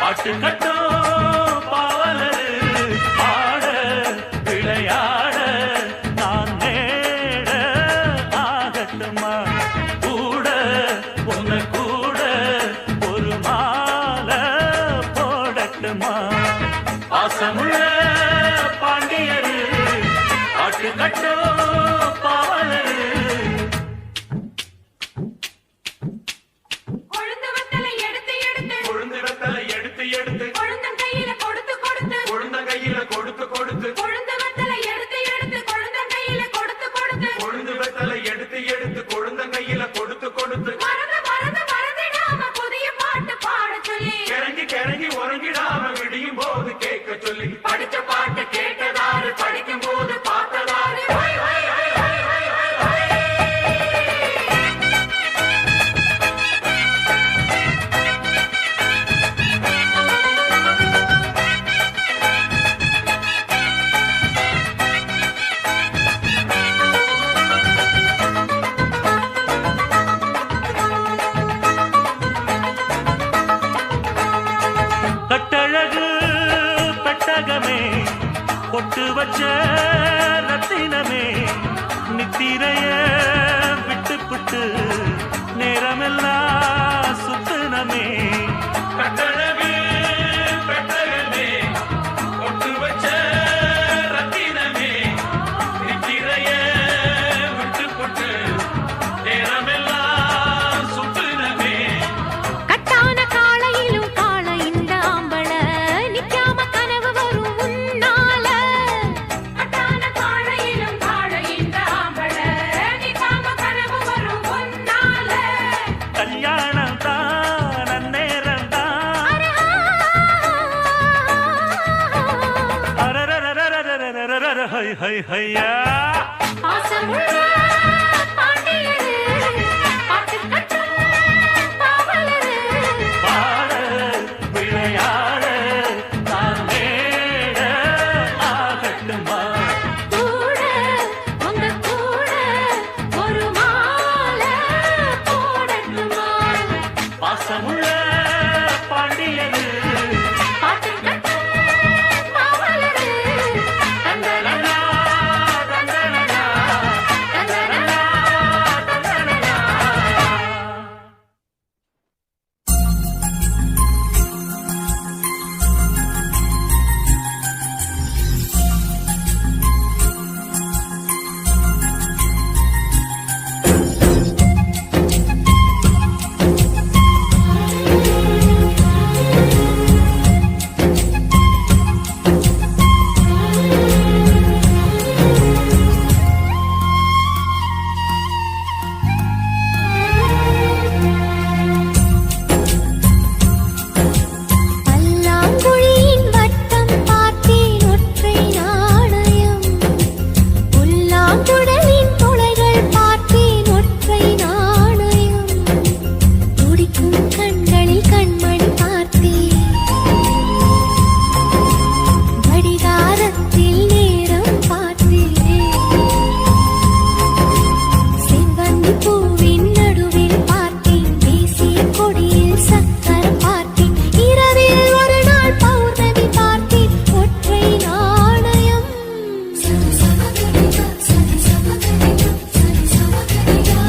பாட்டு கட்டும் பாவலரு ஆட விளையாட நான் நேட ஆகட்டுமா கூட உன்னை கூட ஒரு மாலை போடட்டுமா பாசமுள்ள கொடுத்து மறந்து மறந்து மறந்திடாம புதிய பாட்டு பாட சொல்லி கிறங்கி கிறங்கி உறங்கிடாம விடியும் போது கேட்க சொல்லி படிச்ச பாட்டு கேட்டதாரு படிக்கும் போது பார்த்ததாரு ஹொய், ஹொய், ஹொய், ஹொய், ஹொய், ஹொய், ஹொய். கட்டழகு பெட்டகமே பொட்டு வச்ச ரத்தினமே நித்திரைய விட்டு புட்டு நேரமெல்லாம் சுத்தினமே கட்டழகு பெட்டகமே பொட்டு வச்ச ரத்தினமே நித்திரைய விட்டு புட்டு நேரமெல்லாம் சுத்தினமே கட்டான காளையிலும் காள இந்த ஆம்பள நிக்காம கனவு வரும் உன்னால கட்டான காளையிலும் காள இந்த ஆம்பள நிக்காம கனவு வரும் உன்னால கல்யாணம் தான் அந்நேரம் தான் அரரரரரரரரரரர ஹை ஹை ஹையா பாசமுள்ள பாண்டியரு பாட்டு கட்டும் பாவலரு பாட விளையாட நான் மேட ஆகட்டுமா கூட உங்க கூட ஒரு மாலை போடட்டுமா பாசமுள்ள பாண்டியது பாட்டு கட்டும் பாவலரு தந்தனனா தந்தனனா தந்தனனா தந்தனனா பல்லாங்குழியின் வட்டம் பார்த்தேன் ஒற்றை நாணயம் புல்லாங்குழலின் துளைகள் பார்த்தேன் ஒற்றை நாணயம் துடிக்கும் கண்களில் கண்மணி பார்த்தேன் கடிகாரத்தில் நேரம் பார்த்தேன் செவ்வந்தி பூவின் நடுவில் பார்த்தேன் தேசிய கொடியில் சக்கரம் பார்த்தேன் இரவில் ஒரு நாள் பௌர்ணமி பார்த்தேன் ஒற்றை நாணயம் சரி சமகரியா சரி சமகரியா சரி சமகரியா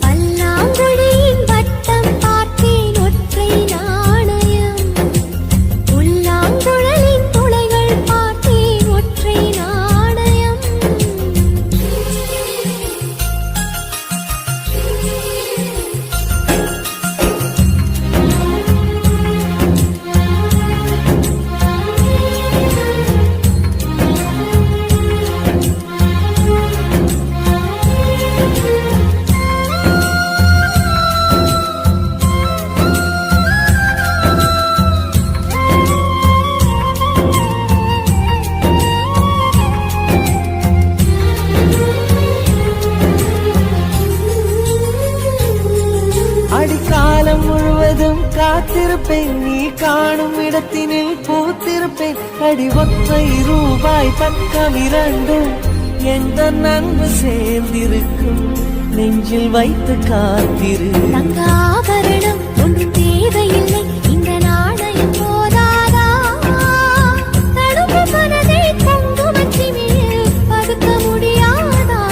பல்லாங்குழியின் வட்டம் பார்த்தேன் ஒற்றை நாணயம் புல்லாங்குழலின் துளைகள் பார்த்தேன் ஒற்றை நாணயம் அடிக்காலம் முழுவதும் காத்திருப்பேன் நீ காணும் இடத்தினில் பூத்திருப்பேன் அடி ஒற்றை ரூபாய் பக்கம் இரண்டும் எந்த நன்மை சேர்ந்திருக்கும் நெஞ்சில் வைத்து காத்திரு தங்க ஆபரணம் ஒன்றும் தேவையில்லை இந்த நாணயம் போதாதா தடுப்பு மனதை குங்குமத்தி மேல் பதுக்க முடியாதா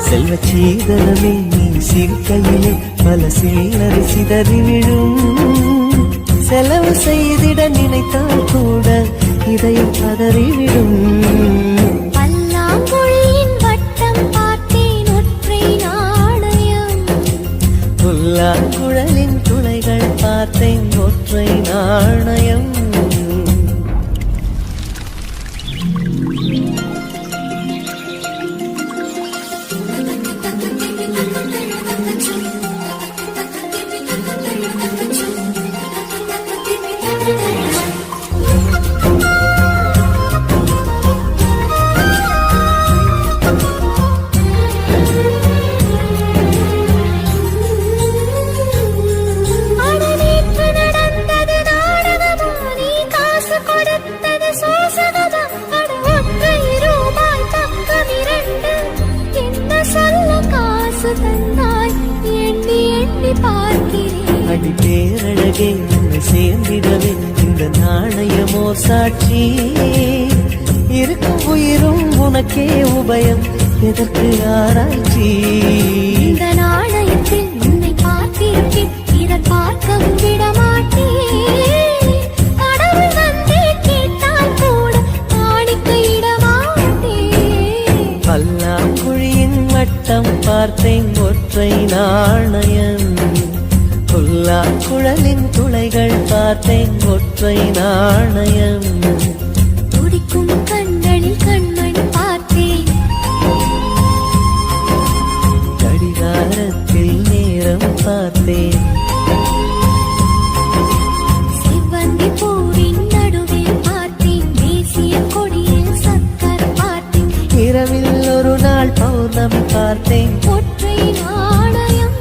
செல்வச் சீதனமே நீ சிரிக்கையிலே பல சில்லறை சிதறி விழும் செலவு செய்திட நினைத்தால் கூட இதயம் பதறிவிடும் பல்லாங்குழியின் வட்டம் பார்த்தேன் ஒற்றை நாணயம் புல்லாங்குழலின் துளைகள் பார்த்தேன் ஒற்றை நாணயம் பேரழகே உன்னை சேர்ந்திடவே இந்த நாணயமோ சாட்சி இருக்கும் உயிரும் உனக்கே உபயம் எதற்கு ஆராய்ச்சி இந்த நாணயத்தில் உன்னை பார்த்திருப்பேன் பிறர் பார்க்கவும் விடமாட்டேன் கடவுள் வந்தே கேட்டால் கூட காணிக்கையிடமாட்டேன் பல்லாங்குழியின் வட்டம் பார்த்தேன் ஒற்றை நாணயம் புல்லாங்குழலின் துளைகள் பார்த்தேன் ஒற்றை நாணயம் துடிக்கும் கண்களில் கண்மணி பார்த்தேன் கடிகாரத்தில் நேரம் பார்த்தேன் செவ்வந்தி பூவின் நடுவில் பார்த்தேன் தேசிய கொடியில் சக்கர் பார்த்தேன் இரவில் ஒரு நாள் பௌர்ணமி பார்த்தேன் ஒற்றை நாணயம்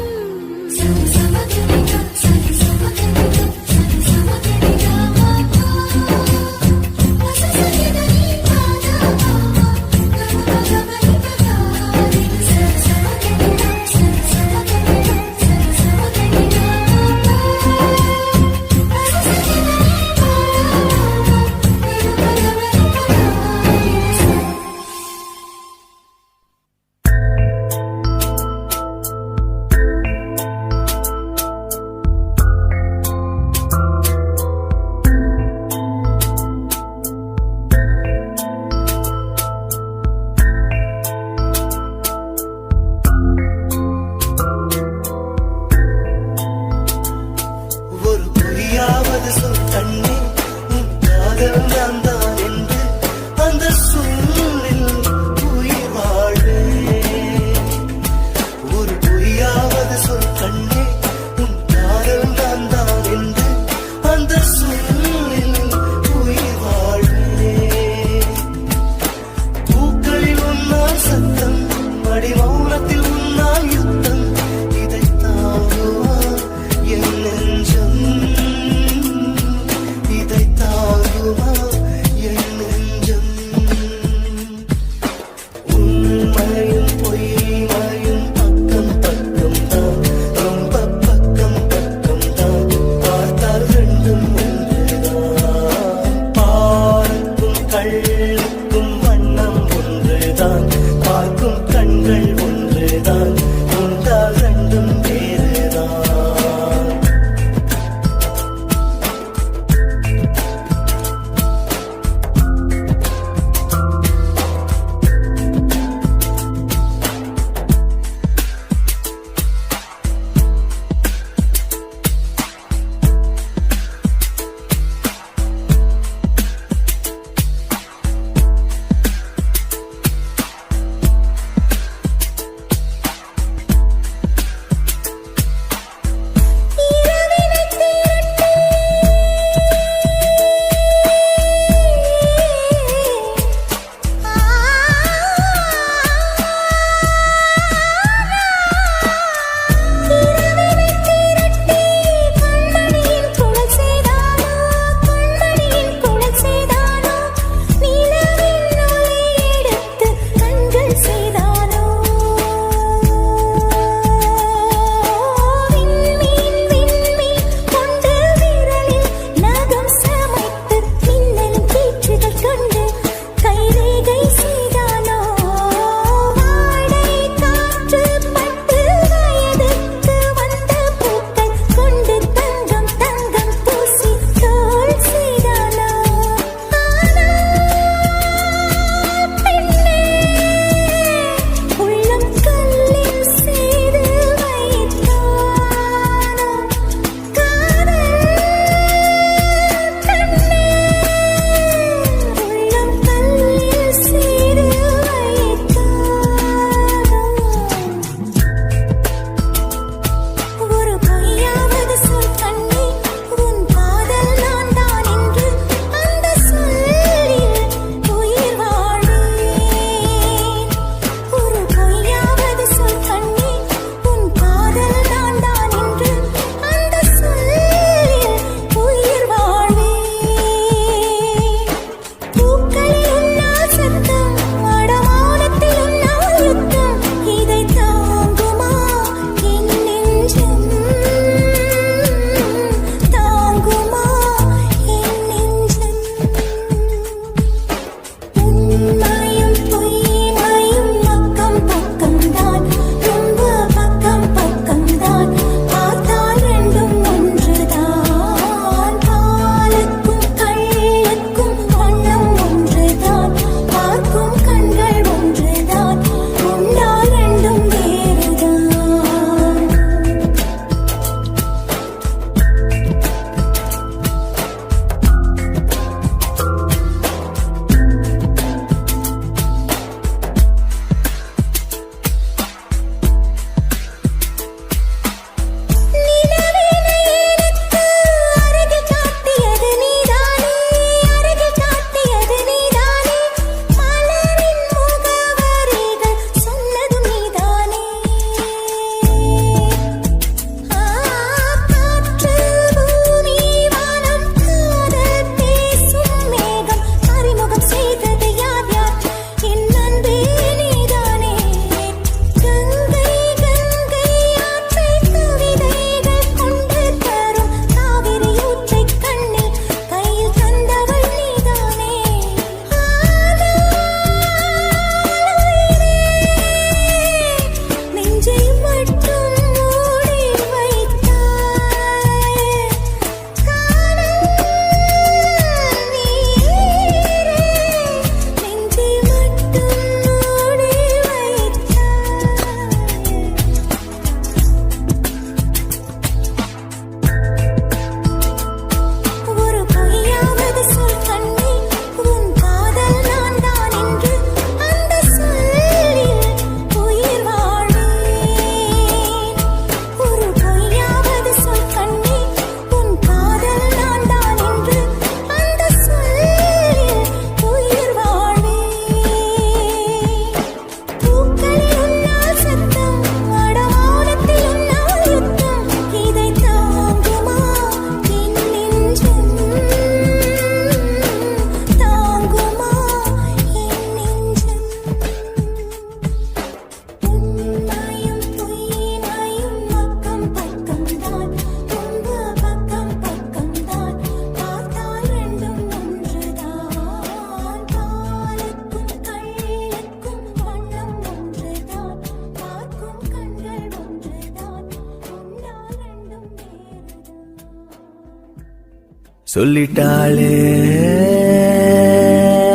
சொல்லிட்டாளே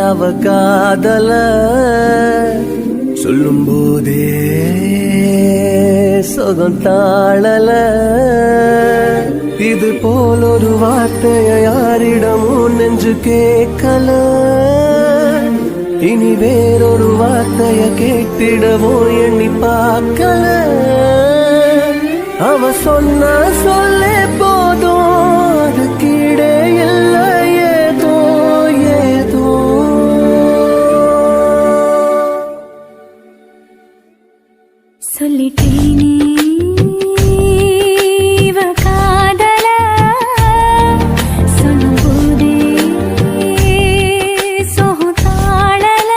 அவ காதல சொல்லும் போதே சொகம் தாழல இது போல் ஒரு வார்த்தைய யாரிடமும் நெஞ்சு கேட்கல இனி வேறொரு வார்த்தைய கேட்டிடவோ எண்ணி பார்க்கல அவ சொன்ன சொல்லே போதும் அது கீழே இல்ல ஏதோ ஏதோ சொல்லிட்டேனே இவ காதல சொல்லும் போதே சோகம் தாழல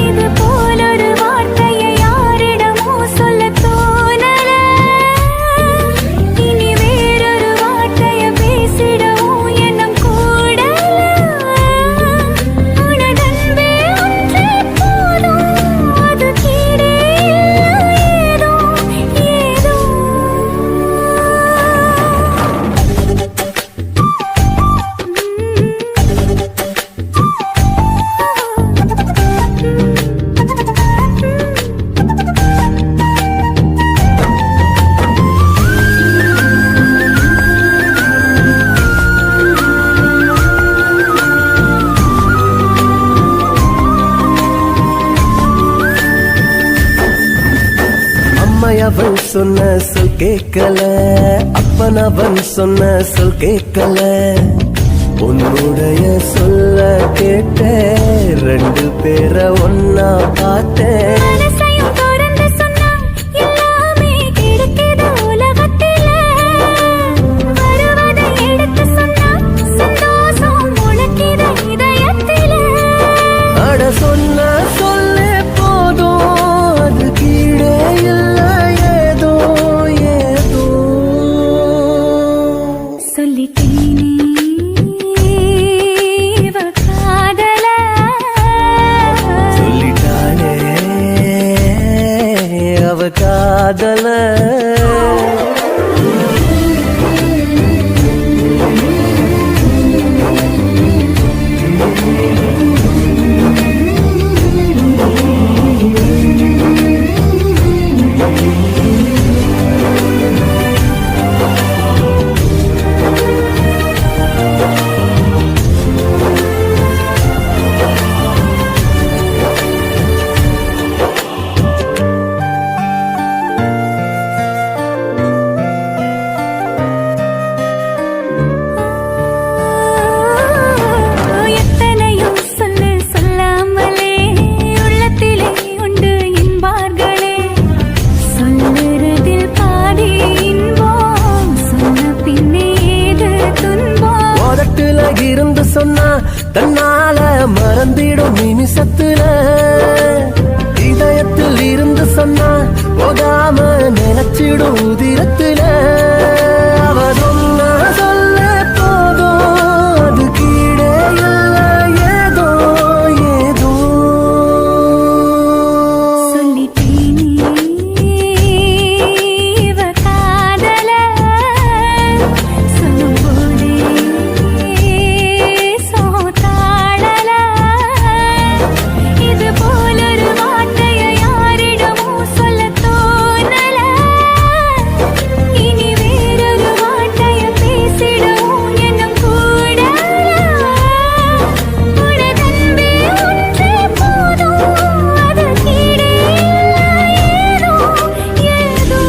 இது போல ஒரு வார்த்தையை யாரிடமோ சொல்ல தோணல இனி வேறொரு வார்த்தையை பேசிடவும் எண்ணம் கூடல உனதன்பே ஒன்றே போதும் அது கீழே ஏதோ ஏதோ அம்மையவன் சொன்ன சொல் கேட்கல அப்பன் அவன் சொன்ன சொல் கேட்கல உன்னுடைய சொல்ல கேட்ட ரெண்டு பேரை ஒன்னா பார்த்தேன் மனசையும் திறந்து சொன்னா எல்லாமே கிடைக்குது உலகத்தில வருவதை எடுத்து சொன்னா சந்தோஷம் முளைக்குது இதயத்தில அட சொன்ன சொல்லே போதும் அது கீழே இல்ல ஏதோ ஏதோ சொல்லிட்டேனே இவ காதல சொல்லிட்டாளே அவ காதல எத்தனையோ சொல்லு சொல்லாமலே உள்ளத்திலே உண்டு என்பார்களே சொல்லுறதில் பாதி இன்பம் சொன்ன பின்னே ஏது துன்பம் உதட்டுல இருந்து சொன்னா தன்னால மறந்திடும் நிமிஷத்துல இதயத்தில் இருந்து சொன்னா போகாம நினைச்சிடும் உதிரத்துல அவ சொன்ன சொல்ல போதும் அது கீழே இல்ல ஏதோ ஏதோ சொல்லிட்டேனே இவ காதல சொல்லும் போதே சோகம் தாழல இது போல ஒரு வார்த்தையை யாரிடமோ சொல்ல தோணல இனி வேறொரு வார்த்தையை பேசிடவும் எண்ணம் கூடல உனதன்பே ஒன்றே போதும் அது கீழே ஏதோ ஏதோ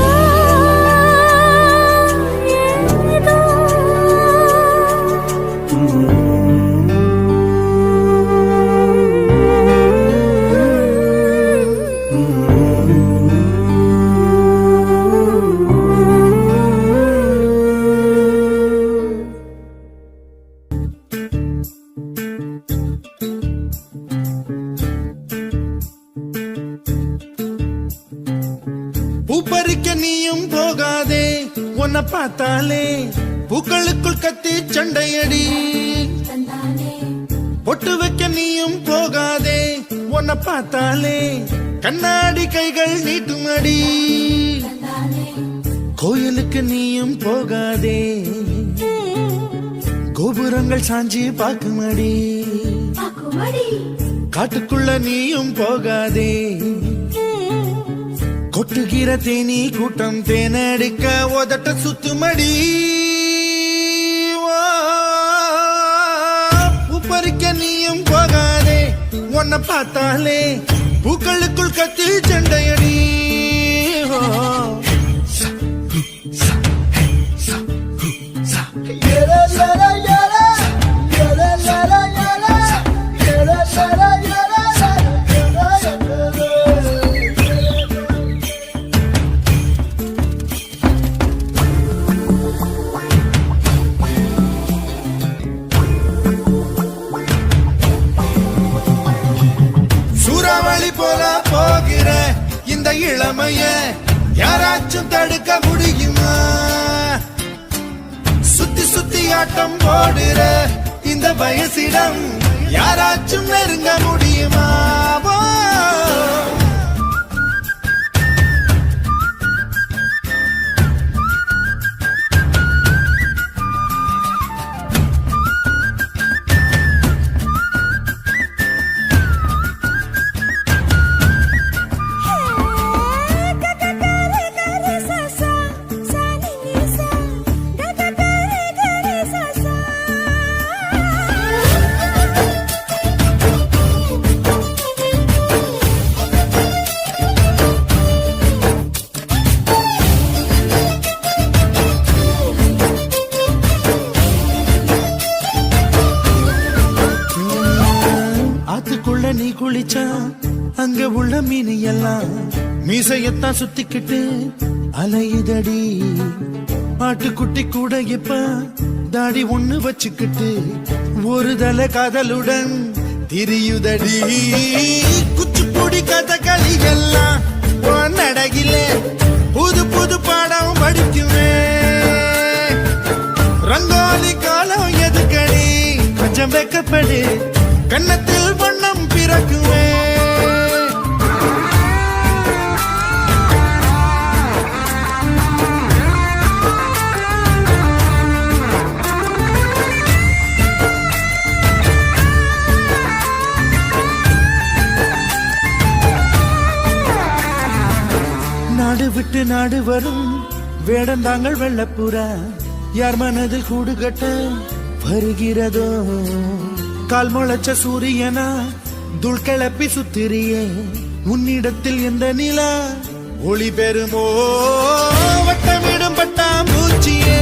பூப்பறிக்க நீயும் போகாதே உன்னை பார்த்தாலே பூக்களுக்குள் கத்தி சண்டையடி பொட்டு வைக்க நீயும் போகாதே உன்னை பார்த்தாலே கண்ணாடி கைகள் நீட்டுமடி கோயிலுக்கு நீயும் போகாதே கோபுரங்கள் சாஞ்சி பாக்குமடி காட்டுக்குள்ள நீயும் போகாதே கொட்டுகிற தேனி கூட்டம் தேனடிக்க உதட்ட சுத்துமடி பூப்பறிக்க நீயும் போகாதே உன்னை பார்த்தாலே பூக்களுக்குள் கத்தி சண்டையடி சூறாவளி போல போகிற இந்த இளமைய யாராச்சும் தடுக்க முடியுமா சுத்தி சுத்தி ஆட்டம் போடுற இந்த வயசிடம் யாராச்சும் நெருங்க முடியுமா நீ குளிச்சா அங்க உள்ள மீன் எல்லாம் மீசையத்தான் சுத்திக்கிட்டு அலையுதடி ஆட்டுக்குட்டி கூட இப்ப தாடி ஒண்ணு வச்சுக்கிட்டு ஒரு தலை காதலுடன் திரியுதடி குச்சிப்புடி கதகளி எல்லாம் நடகில புது புது பாடம் படிக்குவேன் ரங்கோலி காலம் எதுக்கடி கொஞ்சம் வெக்கப்படு கன்னத்தில் வண்ணம் பிறக்குவே நாடு விட்டு நாடு வரும் வேடந்தாங்கள் வெள்ளப்புறா யார் மனதில் கூடு கட்ட வருகிறதோ கால் முளைச்ச சூரியனா துள் கிளப்பி சுத்திரியே உன்னிடத்தில் எந்த நிலா ஒளி பெறுமோ வட்டமிடும் பட்டாம்பூச்சியே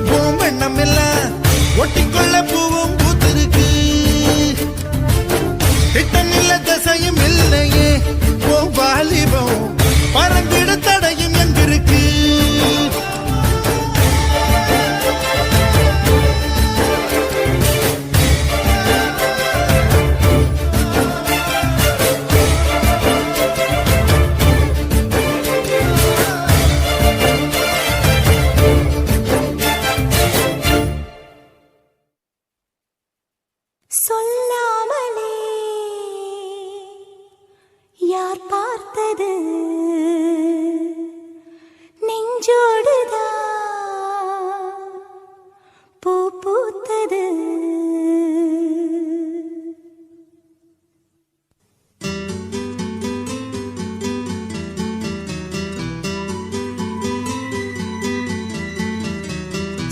பூம் எண்ணம் இல்ல ஒட்டிக்கொள்ள பூவும் பூத்திருக்கு திட்டம் இல்ல தசையும் இல்லையே ஓ வாலிபம் பறந்திட தடையும் எங்கிருக்கு சொல்லாமலே யார் பார்த்தது நெஞ்சோடுதான் பூ பூத்தது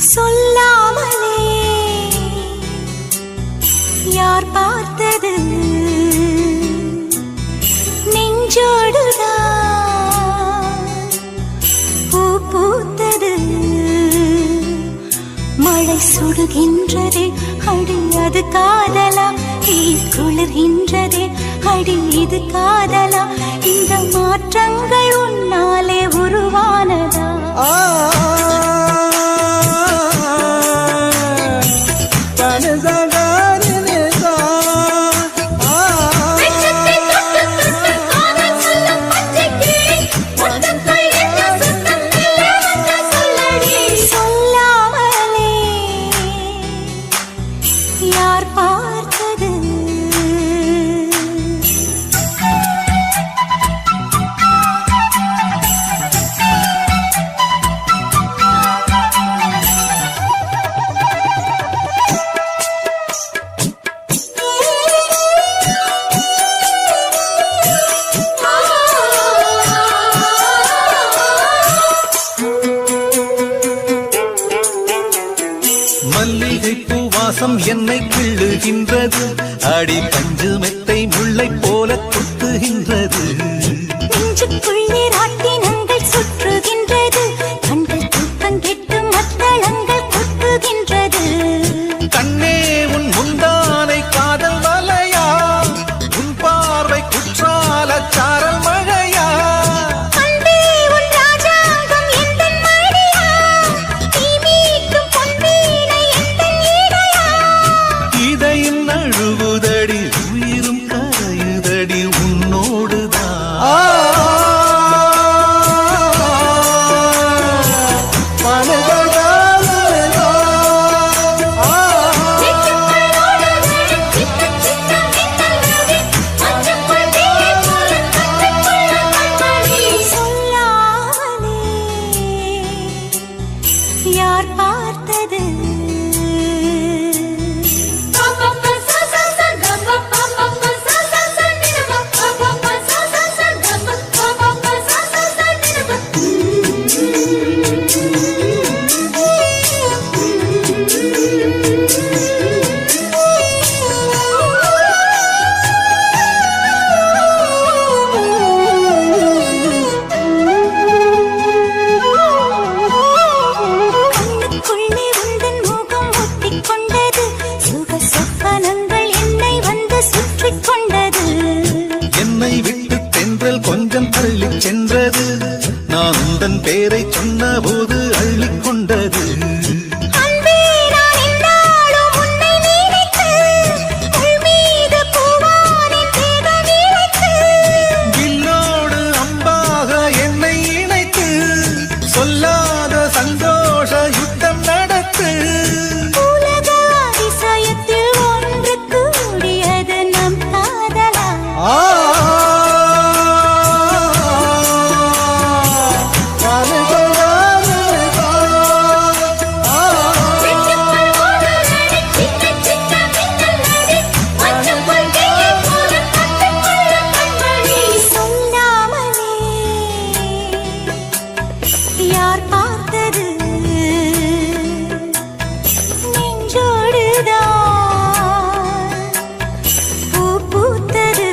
சொல்லாமலே யார் பார்த்தது நெஞ்சோடுதான் பூ பூத்தது மழை சுடுகின்றதே அடி அது காதலா தீ குளிர்கின்றதே அடி இது காதலா இந்த மாற்றங்கள் உன்னாலே உருவானதா கொட்டுகின்றது, அடி பஞ்சு மெத்தை முல்லை போல கொட்டுகின்றது. நெஞ்சுக்குள்ளே ராட்டினங்கள் சுற்றுகின்றது, கண்கள் தூக்கம் கெட்டு மத்தளங்கள் கொட்டுகின்றது. கண்ணே உன் முந்தானை காதல் வலையா, உன் பார்வை குற்றால சாரல் மழையா. அன்பே உன் ராஜாங்கம் எந்தன் மடியா, நீ மீட்டும் பொன்வீணை எந்தன் இடையா. இதையும் நழுவுதடி, உயிரும் கரையுதடி உன்னோடுதான். யார் பார்த்தது கண்ணுக்குள்ளே உந்தன் முகம் ஒட்டிக்கொண்டது, சுக சொப்பனங்கள் என்னை வந்து சுற்றிக் கொண்டது. என்னை விட்டு தென்றல் கொஞ்சம் தள்ளிச் சென்றது, நான் உந்தன் பேரை சொன்ன போது அள்ளிக் கொண்டது. அன்பே நான் என்னாலும் உன்னை நினைத்து, உள் மீது பூவானின் தேகம் இழைத்து. வில்லோடு அம்பாக என்னை இணைத்து, சொல்லாத சந்தோஷ யுத்தம் நடத்து. உலக அதிசயத்தில் ஒன்று கூடியது நம் காதலா. வெட்டுக்குள் ஓடும் நதி, சின்ன சின்ன மின்னல் நதி, மஞ்சள் தேயை போல கட்டுக்குள்ள கண்மணி. சொல்லாமலே யார் பார்த்தது, நெஞ்சோடுதான் பூ பூத்தது.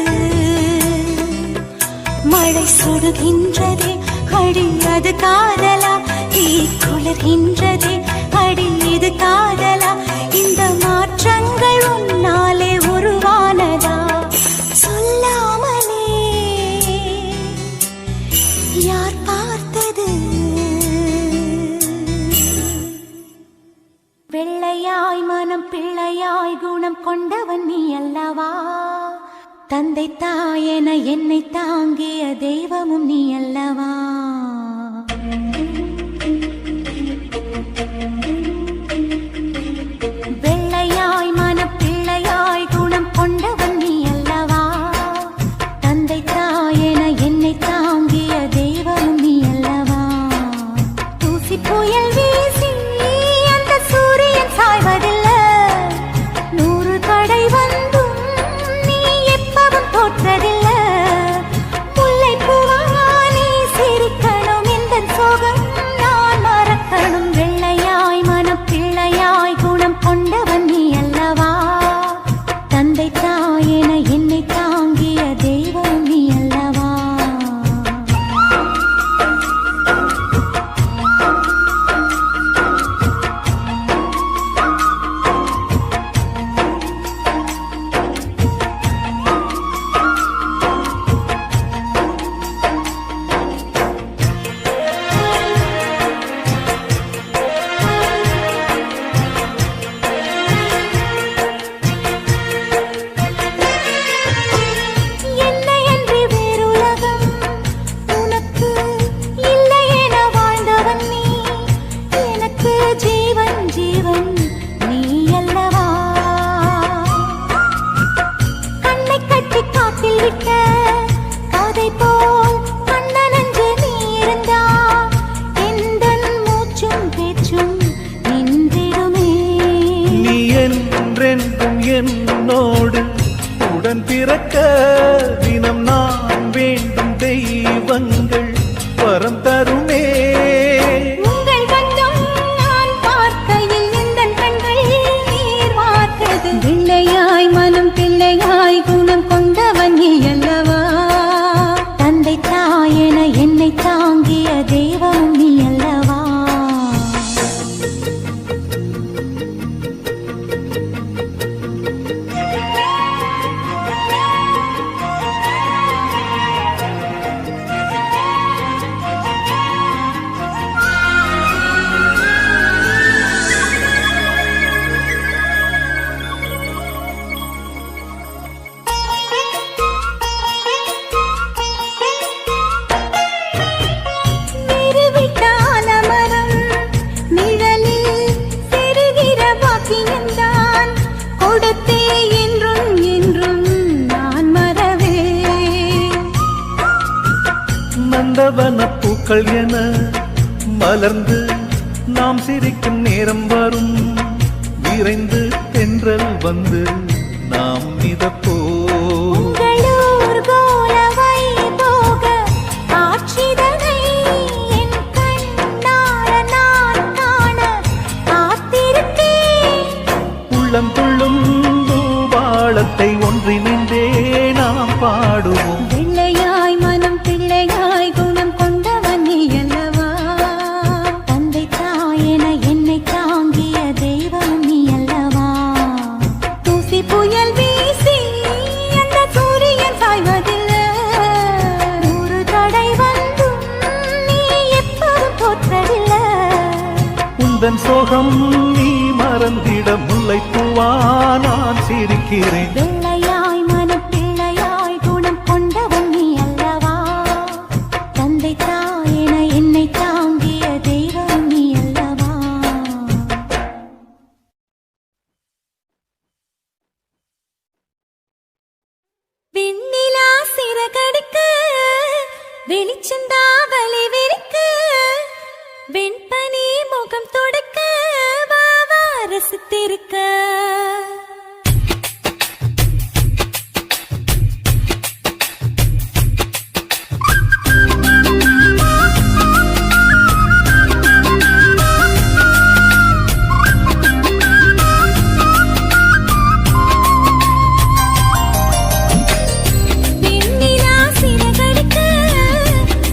மழை சுடுகின்றதே, அடி அது காதலா. தீ குளிர்கின்றதே, அடி இது காதலா. இந்த மாற்றங்கள் உன்னாலே உருவானதா. சொல்லாமலே யார் பார்த்தது. வெள்ளையாய் மனம் பிள்ளையாய் குணம் கொண்டவன் நீ அல்லவா. தந்தை தாயென என்னை தாங்கிய தெய்வமும் நீ அல்லவா. வெள்ளையாய் மனம் பிள்ளையாய் குணம் கொண்டவன் நீ அல்லவா. தந்தை தாயென என்னை தாங்கிய தெய்வமும் நீ அல்லவா. தூசி புயல் வீசி அந்த சூரியன் சாய்வதில்லை, 100 தடை வந்தும் நீ எப்பவும் தோற்றதில்லை. முல்லை பூவா நீ சிரிக்கணும், இந்த சோகம் நான் மறக்கணும். வெள்ளையாய் மனம் பிள்ளையாய் குணம் கொண்டவன் நீ அல்லவா. தந்தை தாயென என்னை தாங்கிய தெய்வம் நீ அல்லவா. என்னையன்றி வேறுலகம் உனக்கு இல்லை என வாழ்ந்தவன் நீ. எனக்கு ஜீவன் ஜீவன் நீ அல்லவா. கண்ணை கட்டி காட்டில் விட்ட கதை போல் கண்ணனன்று நீ இருந்தா, எந்தன் மூச்சும் பேச்சும் நின்றிடுமே. நீ என்றென்றும் என்னோடு உடன் பிறக்க, தினம் நான் வேண்டும் தெய்வங்கள் வரம் தருமே. உங்கள் கண்ணும் நான் பார்க்கையில் எந்தன் கண்கள் நீர் வார்த்தது. வெள்ளையா என்னை தாங்கிய தெய்வம் நீ அல்லவா. நிறுவிட்டான மரம் நிழலில் செருகிற பாக்கியந்தான் கொடுத்தே என்றும் என்றும் நான் மறவே. நந்தவன பூக்கள் என மலர்ந்து நாம் சிரிக்கும் நேரம் வரும், விரைந்து தென்றல் வந்து நாம் மிதப்போ. உங்களூர் கோலவை போக ஆட்சிதனை என் கண்ணார நான் காண காத்திருக்கேன். உள்ளம் துள்ளும் பூபாளத்தை ஒன்றிணைந்தே நாம் பாடுவோம். வெள்ளையாய் மனம் பிள்ளையாய் குணம் கொண்டவன் நீ அல்லவா. தந்தை தாயென என்னை தாங்கிய தெய்வம் நீ அல்லவா. தூசி புயல் வீசி அந்த சூரியன் சாய்வதில்லை. நூறு தடை வந்தும் நீ எப்போதும் தோற்றதில்லை. உந்தன் சோகம் நீ மறந்திட முல்லைப்பூவா நான் சிரிக்கிறேன். வெள்ளையாய் மனம் பிள்ளையாய் குணம் கொண்டவன் நீ அல்லவா. தந்தை தாயென என்னை தாங்கிய தெய்வம் நீ அல்லவா. வெண்ணிலா சிறகடிக்க வெளிச்சந்தா வலி விரிக்க வெண்பனி முகம் தொடக்க வாவா ரசித்திருக்க. வெண்ணிலா சிறகடிக்க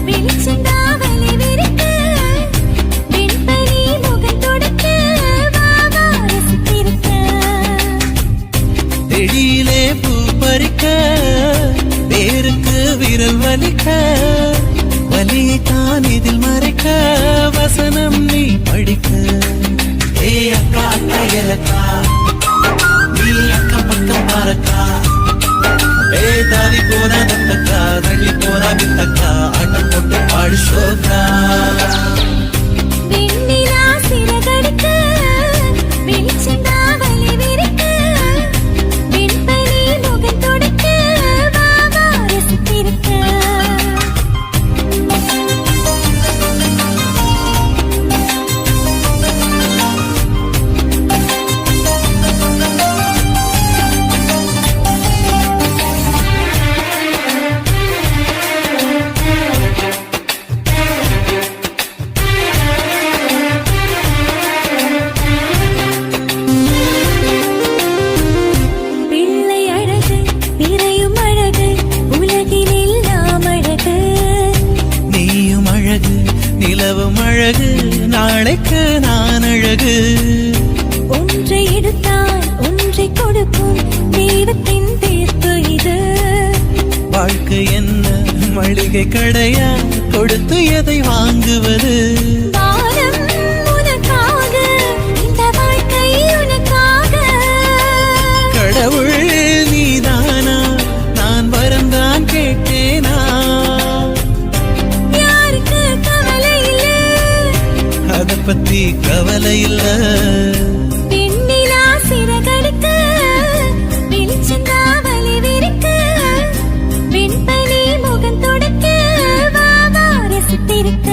வெளிச்சந்தா வலி விரிக்க வெண்பனி முகம் தொடக்க வாவா ரசித்திருக்க. செடியிலே பூ பறிக்க வேருக்கு விரல் வலிக்க வலியை தான் இதில் மறைக்க வசனம் நீ படிக்க. ஏ அக்கா அக்கா எலக்கா நீ அக்கா பக்கம் பாரக்கா. ஏ தாவி போனா தத்தக்கா தள்ளி போனா வித்தக்கா ஆட்டம் போட்டு பாடு சோக்கா. வெண்ணிலா சிறகடிக்க வெளிச்சந்தா வலி விரிக்க வெண்பனி முகம் தொடக்க வாவா ரசித்திருக்க. பிள்ளை அழகு நிறையும் அழகு உலகில் எல்லாம் அழகு. நீயும் அழகு நிலவும் அழகு நாளைக்கு நான் அழகு. ஒன்றை எடுத்தால் ஒன்றை கொடுக்கும் தெய்வத்தின் தீர்ப்பு இது. வாழ்க்கை என்ன மளிகை கடையா கொடுத்து எதை வாங்குவது. வானம் உனக்காக இந்த வாழ்க்கை உனக்காக. கடவுள் நீதானா நான் வரந்தான் கேட்டேனா. யாருக்கு கவலை இல்லை அத பத்தி கவலை இல்ல. வெண்ணிலா சிறகடிக்க வெளிச்சந்தா வலி விரிக்க வெண்பனி முகம் தொடக்க வாவா ரசித்திருக்க.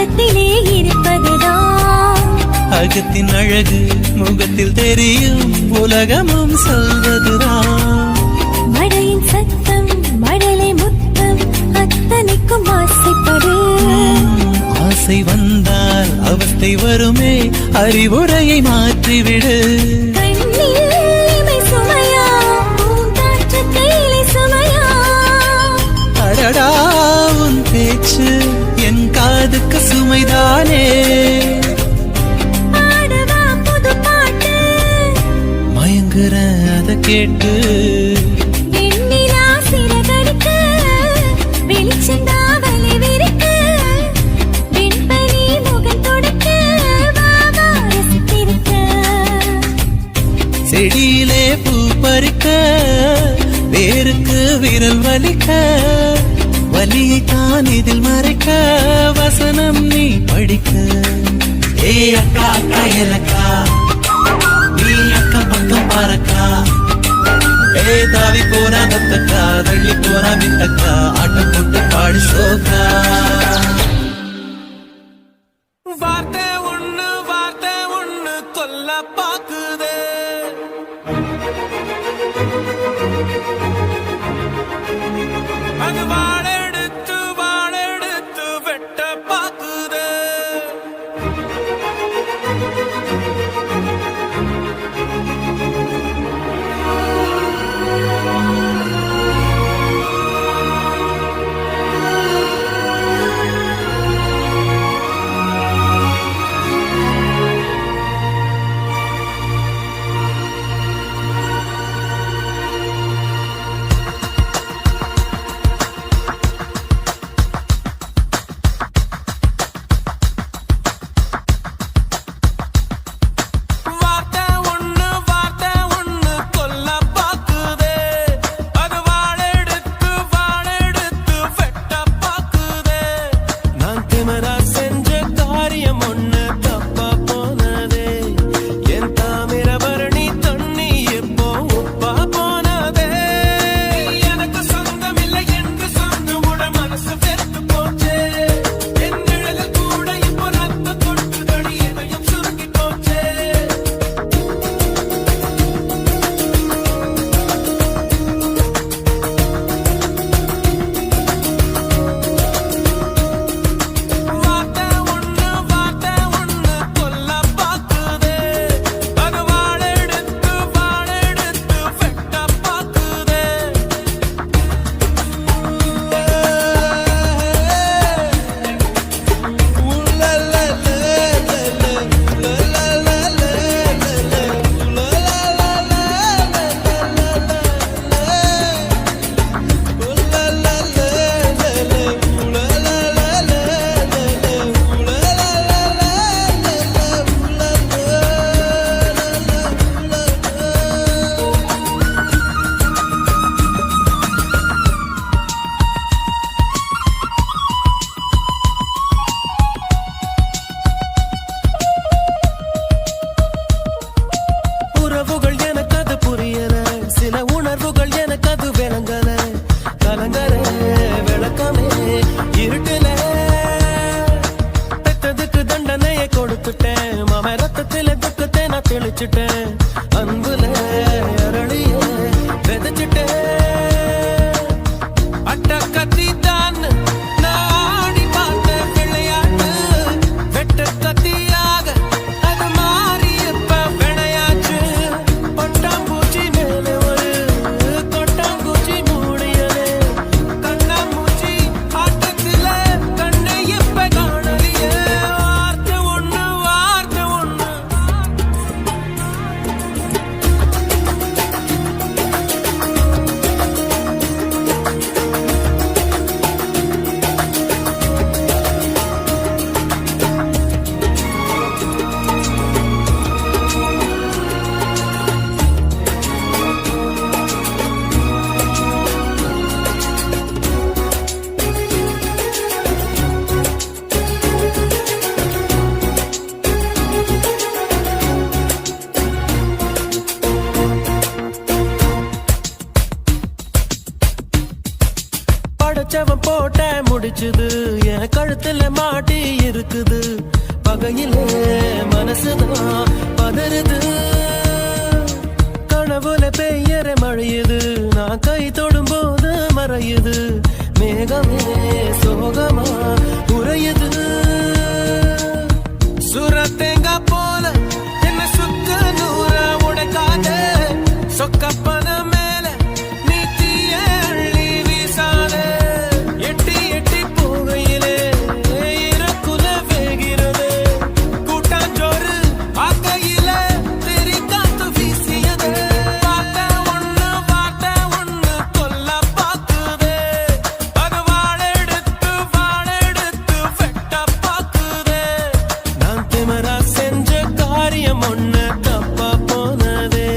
முகத்திலே இருப்பதுதான். அகத்தின் அழகு முகத்தில் தெரியும் உலகமும் சொல்வதுதான். மழையின் சத்தம் மழலை முத்தம் அத்தனைக்கும் ஆசைப்படு. ஆசை வந்தால் அவஸ்தை வருமே அறிவுரையை மாற்றிவிடு. கண்ணில் இமை சுமையா பூங்காற்று கையிலே சுமையா. அடடா உன் பேச்சு என் காதுக்கு சுமைதானே. பாடவா புது பாட்டு மயங்குற அத கேட்டு. வெண்ணிலா சிறகடிக்க வெளிச்சந்தா வலை விரிக்க வெண்பனி முகம் தொடக்க வாவா ரசித்திருக்க. செடியிலே பூ பறிக்க வேருக்கு விரல் வலிக்க வலியை தான் இதில் மறைக்க வசனம் நீ படிக்க. ஏ அக்கா அக்கா எனக்கா நீ அக்கம் பக்கம் பாரக்கா. ஏ தாவி போனா தத்தக்கா தள்ளி போனா விட்டக்கா ஆட்டம் போட்டு பாடு சோக்கா. வார்த்தை ஒண்ணு கொல்ல பாக்குதே. அது வாழெடுத்து வெட்ட பாக்குதே. பிடிச்சவன் போட்ட முடிச்சுது என் கழுத்துல மாட்டி இருக்குது பகையிலே மனசுதான் பதறுது கனவுல பெய்யற மழையுது நான் கை தொடும் போது மறையுது மேகமே சோகமா உறையுது சுரத்தேங்கா போல என்ன சுத்த நூற உடைக்காத சொக்கப்பன மேல நீ தீய அள்ளி வீசாத எட்டி எட்டி போகையிலே இறக்குல வேகிறது கூட்டாஞ்சோறு ஆக்கையில தெரி காத்து வீசியது வார்த்தை ஒண்ணு கொல்ல பாக்குதே அது வாழெடுத்து வெட்ட பாக்குதே நான் திமரா செஞ்ச காரியம் ஒண்ணு தப்பா போனதே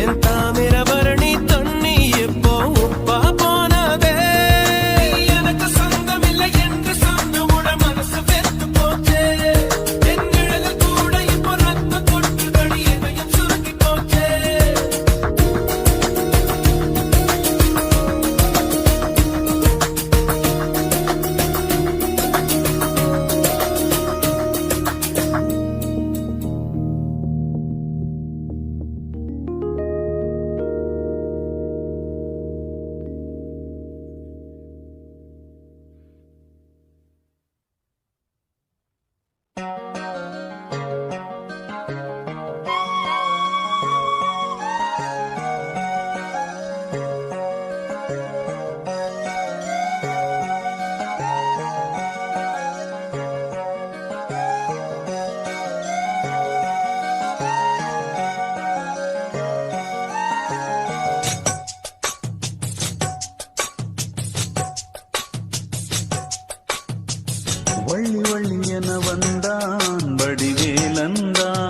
என் தாமிரபரணி தண்ணி எப்போ உப்பா போனதே எனக்கு சொந்தம் இல்லை என்று சொந்தமுட மனசு வெத்து போச்சே என் நிழலில் கூட இப்போ ரத்த கொட்டுதடி எதையும் சுருக்கி போச்சே வள்ளி வள்ளி என வந்தான் வடிவேலந்தான்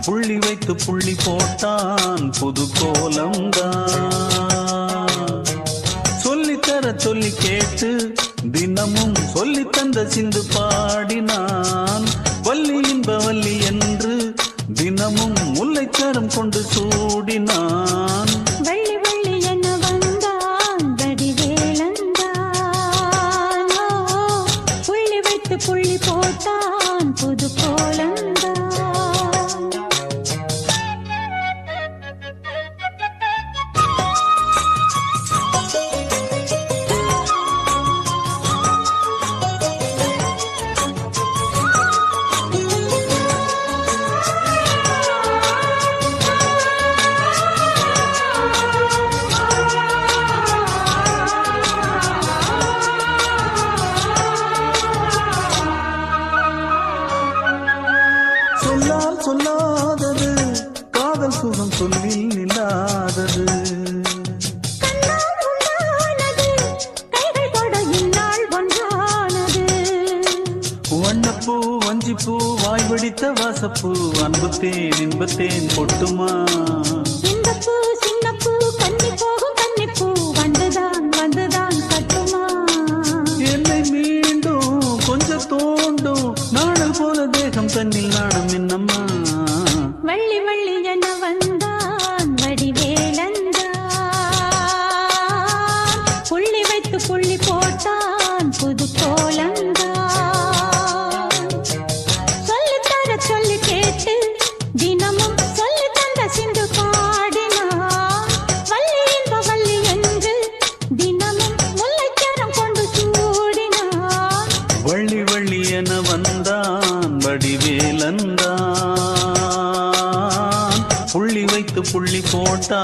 புள்ளி வைத்து புள்ளி போட்டான் புது கோலம்தான் சொல்லித்தர சொல்லி கேட்டு தினமும் சொல்லி தந்த சிந்து பாடினான் வள்ளி இன்ப வள்ளி என்று தினமும் முல்லைச்சரம் கொண்டு சூடினான் வள்ளி வள்ளி என வந்தான் வடிவேலந்தான் புள்ளி வைத்து புள்ளி போட்டான் புது கோலந்தான் சொல்லால் சொல்லாதது காதல் சுகம் சொல்லில் நில்லாதது கண்ணால் உண்டானது கைகள் தொட இந்நாள் ஒன்றானது வண்ணப்பூ வஞ்சிப்பூ வாய் வெடித்த வாசப்பூ அன்புத்தேன் இன்பத்தேன் பொட்டுமா இந்தப்பூ சின்னப்பூ கன்னி போகும் கன்னிப்பூ வந்துதான் கட்டுமா என்னை மீண்டும் கொஞ்சம் தோண்டும் நாடல் போல தேகம் தன்னில் நாணம் என்னம்மா வள்ளி வள்ளி என வந்தான் வடிவேலந்தான் புள்ளி வைத்து புள்ளி போட்டான் புது கோலந்தான் சொல்லித்தர சொல்லி கேட்டு தினமும் சொல்லி தந்த சிந்து பாடினான் வள்ளி இன்ப வள்ளி என்று தினமும் முல்லைச்சரம் கொண்டு சூடினான் வள்ளி வள்ளி என வந்தான் வடிவேலந்தான் புள்ளி வைத்து புள்ளி போட்டா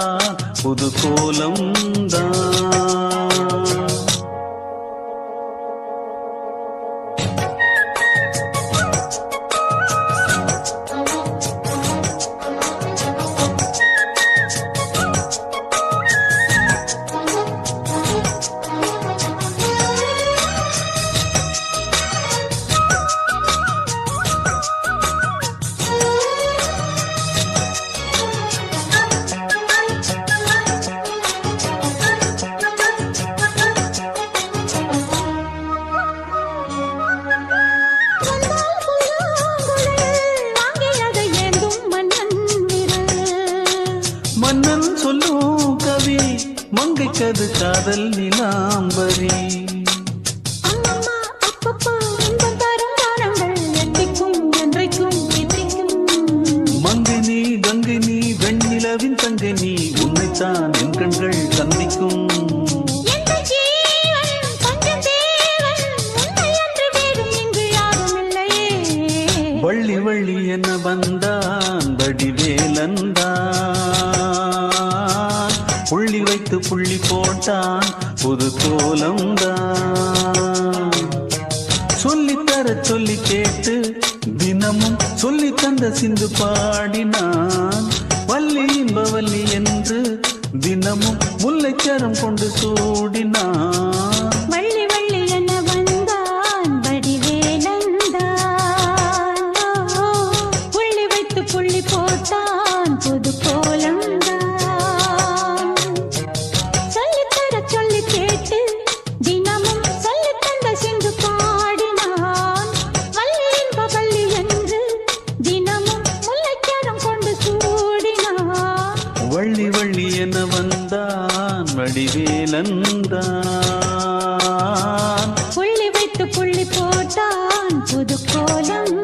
புது கோலம்தான் மங்கைக்கது காதல் நிலாம்பரி. அம்மம்மா அப்பப்பா இன்பம் தரும் காலங்கள் என்றைக்கும் என்றைக்கும் என்றைக்கும். மங்கை நீ கங்கை நீ வெண்ணிலவின் தங்கை நீ உன்னைத்தான் என் கண்கள் சந்திக்கும். எந்த ஜீவன் கொஞ்சம் தேவன் உன்னை அன்று வேறும் இங்கு யாரும் இல்லையே. வள்ளி வள்ளி என வந்தான் வடிவேலந்தான், புள்ளி வைத்து புள்ளி போட்டான் புது கோலம்தான். சொல்லித்தர சொல்லி கேட்டு தினமும் சொல்லி தந்த சிந்து பாடினான். வள்ளி இன்பவல்லி என்று தினமும் முல்லைச்சரம் கொண்டு சூடினான். வள்ளி வள்ளி என வந்தான் வடிவேலந்தான், புள்ளி வைத்து புள்ளி போட்டான் புது கோலம்தான். சொல்லித்தர சொல்லி கேட்டு தினமும் சொல்லி தந்த சிந்து பாடினான். வள்ளி இன்ப வள்ளி என்று தினமும் முல்லைச்சரம் கொண்டு சூடினான். வள்ளி வள்ளி என வந்தான் வடிவேலந்தான், புள்ளி வைத்து புள்ளி போட்டான் புது கோலம்தான்.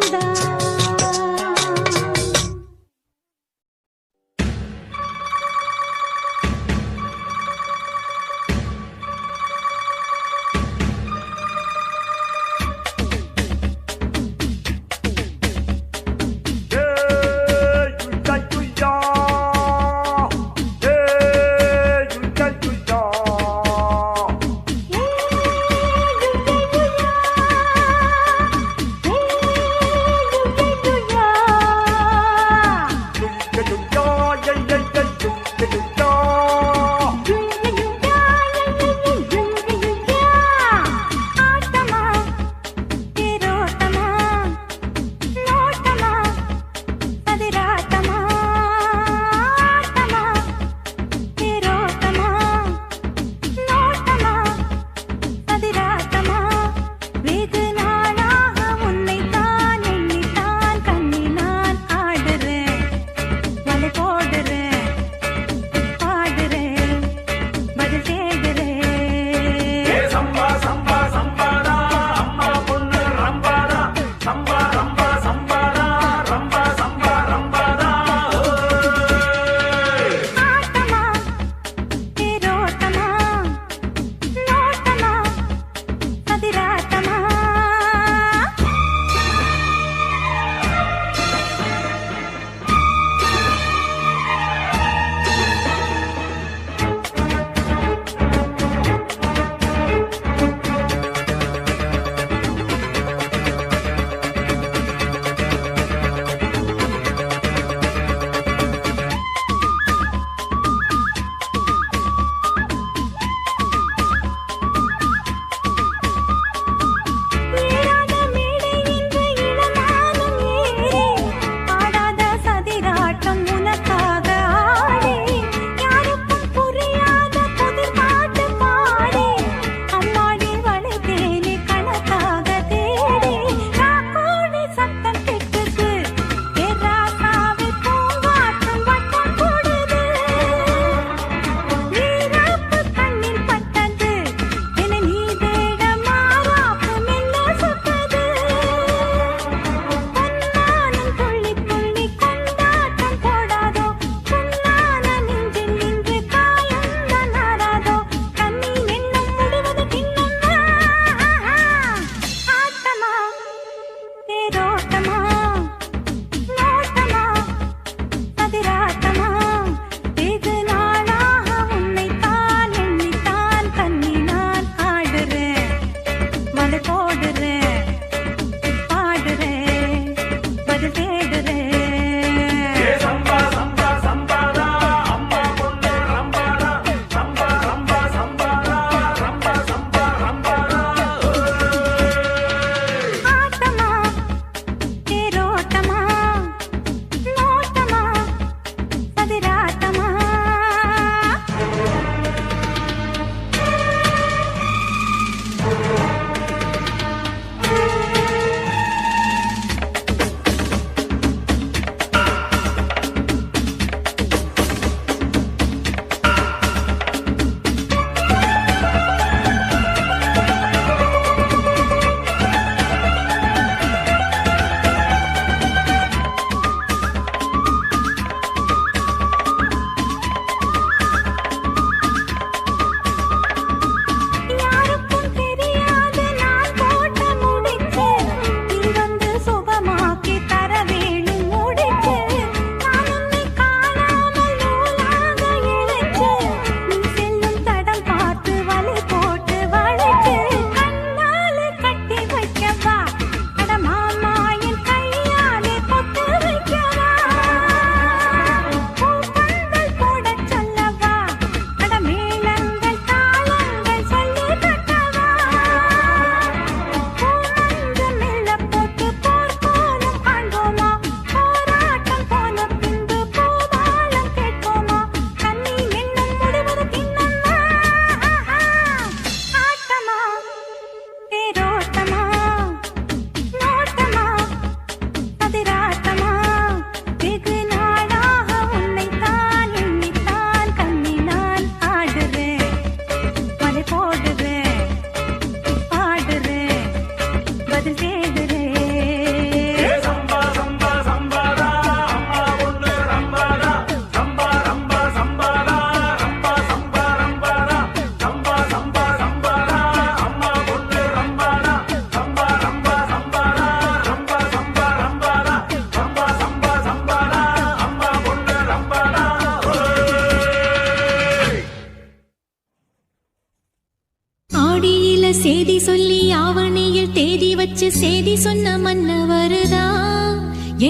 செய்தி சொல்லி ஆவணியில் தேதி வச்சு செய்தி சொன்ன மன்ன வருதா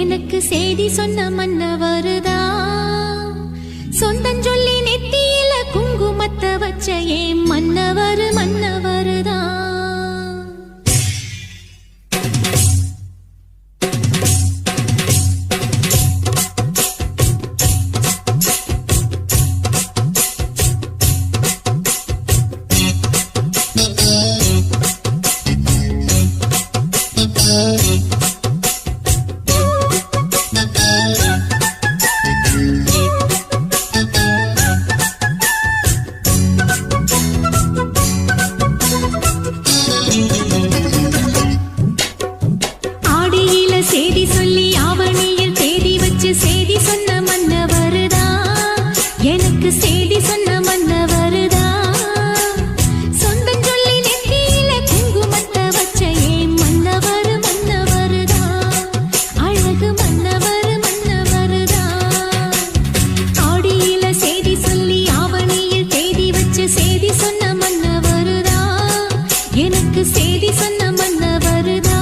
எனக்கு செய்தி சொன்ன மன்ன வருதா சொந்தம் சொல்லி நெத்தியில குங்குமத்தை வச்ச ஏன் மன்னவர் மன்னவருதா செய்தி சொல்லி ஆவணியில் தேதி வச்சு செய்தி சொன்ன மன்ன வருதா எனக்கு செய்தி சொன்ன மன்ன வருதா சொந்தம் சொல்லி நெத்தியில குங்குமத்தை வச்ச ஏன் மன்னவர் மன்னவருதா அழகு மன்னவர் மன்னவருதா ஆடியில செய்தி சொல்லி ஆவணியில் தேதி வச்சு செய்தி சொன்ன மன்ன வருதா எனக்கு செய்தி சொன்ன மன்ன வருதா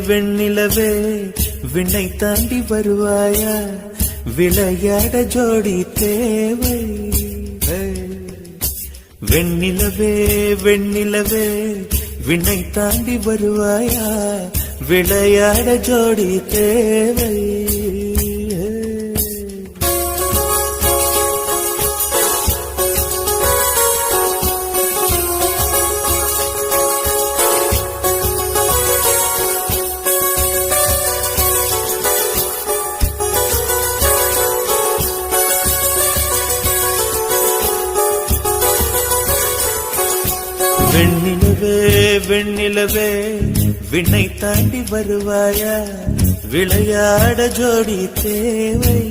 வெண்ணிலவே வெண்ணை தாண்டி வருவாயா விளையாட ஜோடி தேவை. வெண்ணிலவே வெண்ணிலவே விண்ணை தாண்டி வருவாயா, விளையாட ஜோடி தேவை. வெண்ணிலவே வெண்ணிலவே விண்ணை தாண்டி வருவாயா, விளையாட ஜோடி தேவை.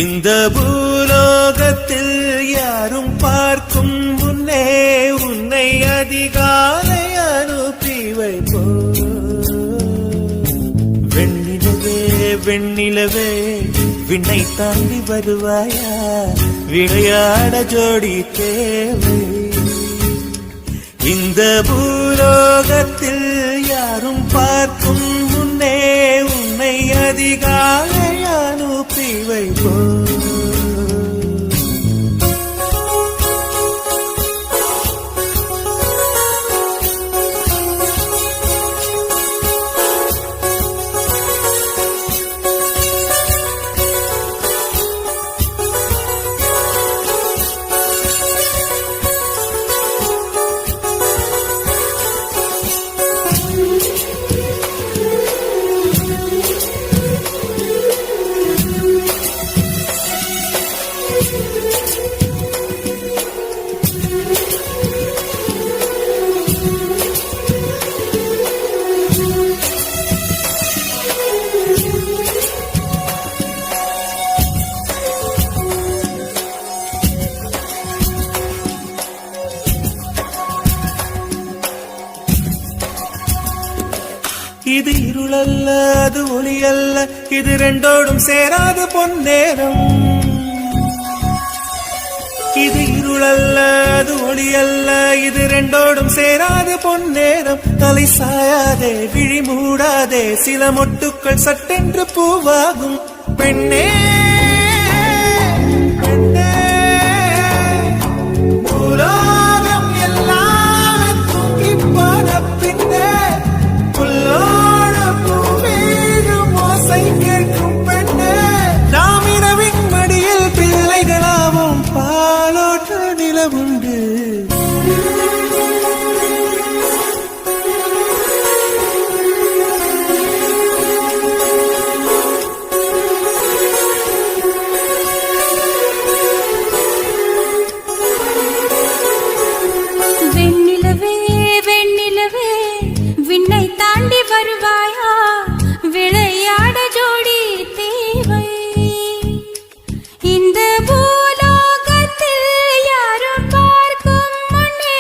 இந்த பூலோகத்தில் யாரும் பார்க்கும் முன்னே உன்னை அதிகாலை அனுப்பி வைப்போ. வெண்ணிலவே வெண்ணிலவே விண்ணை தாண்டி வருவாயா, விளையாட ஜோடி தேவை. இந்த பூலோகத்தில் யாரும் பார்க்கும் முன்னே உன்னை அதிகாலை அனுப்பி வைப்போ. இது இருளல்ல அது ஒளி அல்ல, இது ரெண்டோடும் சேராத பொன்னேரம். இது இருளல்ல அது ஒளி அல்ல, இது ரெண்டோடும் சேராத பொன்னேரம். தலை சாயாதே விழி மூடாதே, சில மொட்டுக்கள் சட்டென்று பூவாகும். பெண்ணே பெண்ணே பூலோகம் எல்லாம் தூங்கி போன பின்னே புல்லோட பூவீழும் ஓசை கேட்கும் பெண்ணே. நாம் இரவின் மடியில் பிள்ளைகளாவும் பாலோட்ட நிலவுண்டு. வெண்ணிலவே வெண்ணிலவே விண்ணை தாண்டி வருவாயா, விளையாட ஜோடி தேவை. இந்த பூலோகத்தில் யாரும் பார்க்கும் முன்னே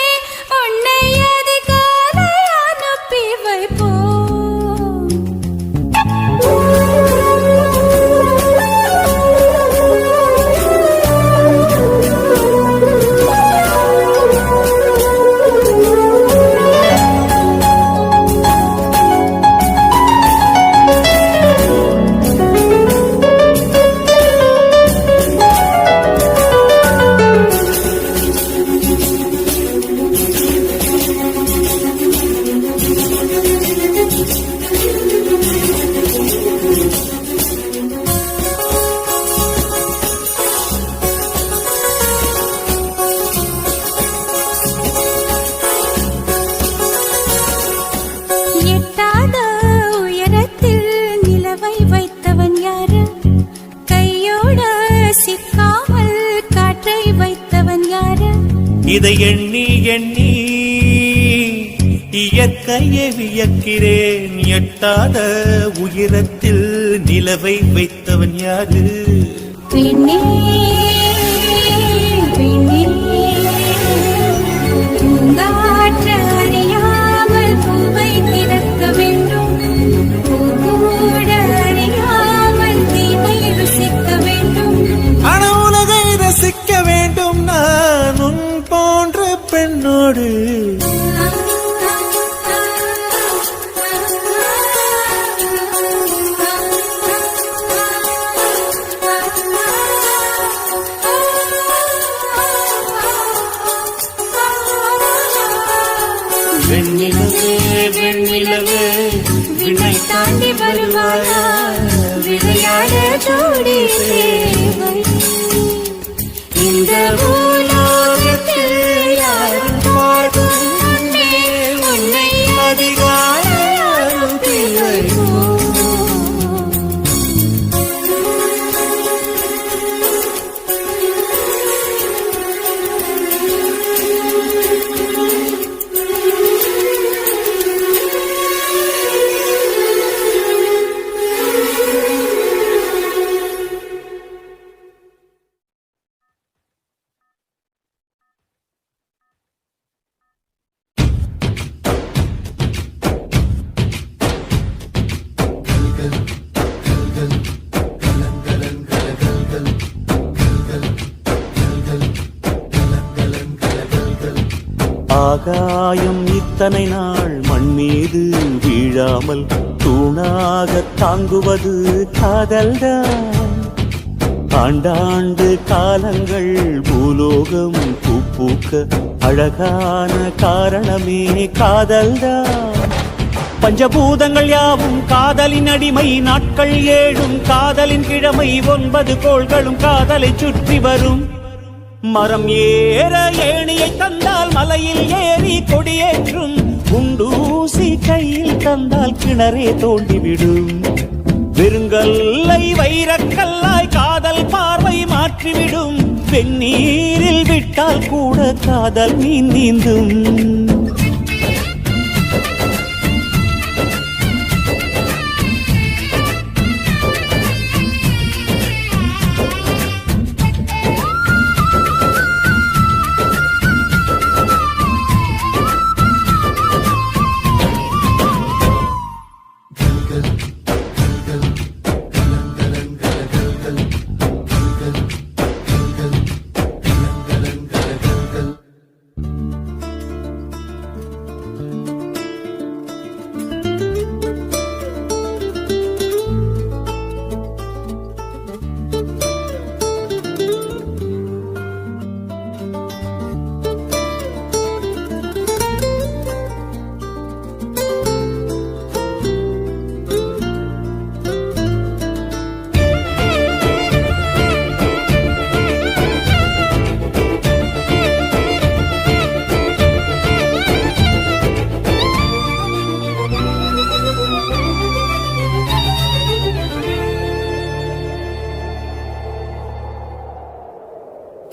உன்னை அதிகாலை அனுப்பி வைப்போ. எட்டாத உயரத்தில் நிலவை வைத்தவன் யாரு, கையோட சிக்காமல் காற்றை வைத்தவன் யாரு. இதை எண்ணி எண்ணி இயற்கையை வியக்கிறேன். எட்டாத உயரத்தில் நிலவை வைத்தவன் யாரு. பெண்ணே பெண்ணே பூங்காற்று அறியாமல் பூவை திறக்க வேண்டும், பூக்கூட அறியாமல் தீமை ருசிக்க வேண்டும். அன உலகை ரசிக்க வேண்டும் நான் உன் போன்ற பெண்ணோடு. வெண்ணிலவு விண்ணை தாண்டி வருவாயா விளையாட ஜோடி தேவை இந்த பூலோகத்தில் யாரும் பாடும் முன்னே உன்னை அதிகாரம் தேவையோ ஆகாயம் இத்தனை நாள் மண் மீது வீழாமல் தூணாக தாங்குவது காதல்தான் ஆண்டாண்டு காலங்கள் பூலோகம் பூக்க அழகான காரணமே காதல்தான் பஞ்சபூதங்கள் யாவும் காதலின் அடிமை நாட்கள் 7 காதலின் கிழமை 9 கோள்களும் காதலை சுற்றி வரும் மரம் ஏற ஏணியை தந்தால் மலையில் ஏறி கொடியேற்றும் குண்டூசி கையில் தந்தால் கிணறே தோண்டிவிடும் வெறுங்கல்லை வைரக்கல்லாய் காதல் பார்வை மாற்றிவிடும் வெந்நீரில் விட்டால் கூட காதல் மீன் நீந்தும்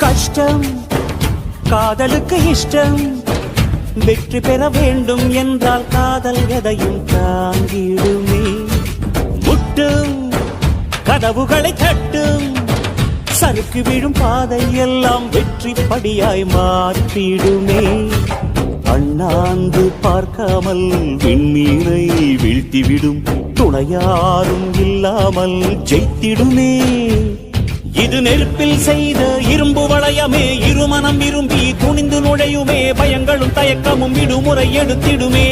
கஷ்டம் காதலுக்கு இஷ்டம் வெற்றி பெற வேண்டும் என்றால் காதல் எதையும் தாங்கிடுமே முட்டும் கதவுகளை தட்டும் சறுக்கு விழும் பாதை எல்லாம் வெற்றி படியாய் மாற்றிடுமே அண்ணாந்து பார்க்காமல் விண்மீனை வீழ்த்திவிடும் துணையாரும் இல்லாமல் ஜெயித்திடுமே இது நெருப்பில் செய்த இரும்பு வளையமே இருமனம் விரும்பி துணிந்து நுழையுமே பயங்களும் தயக்கமும் விடுமுறை எடுத்திடுமே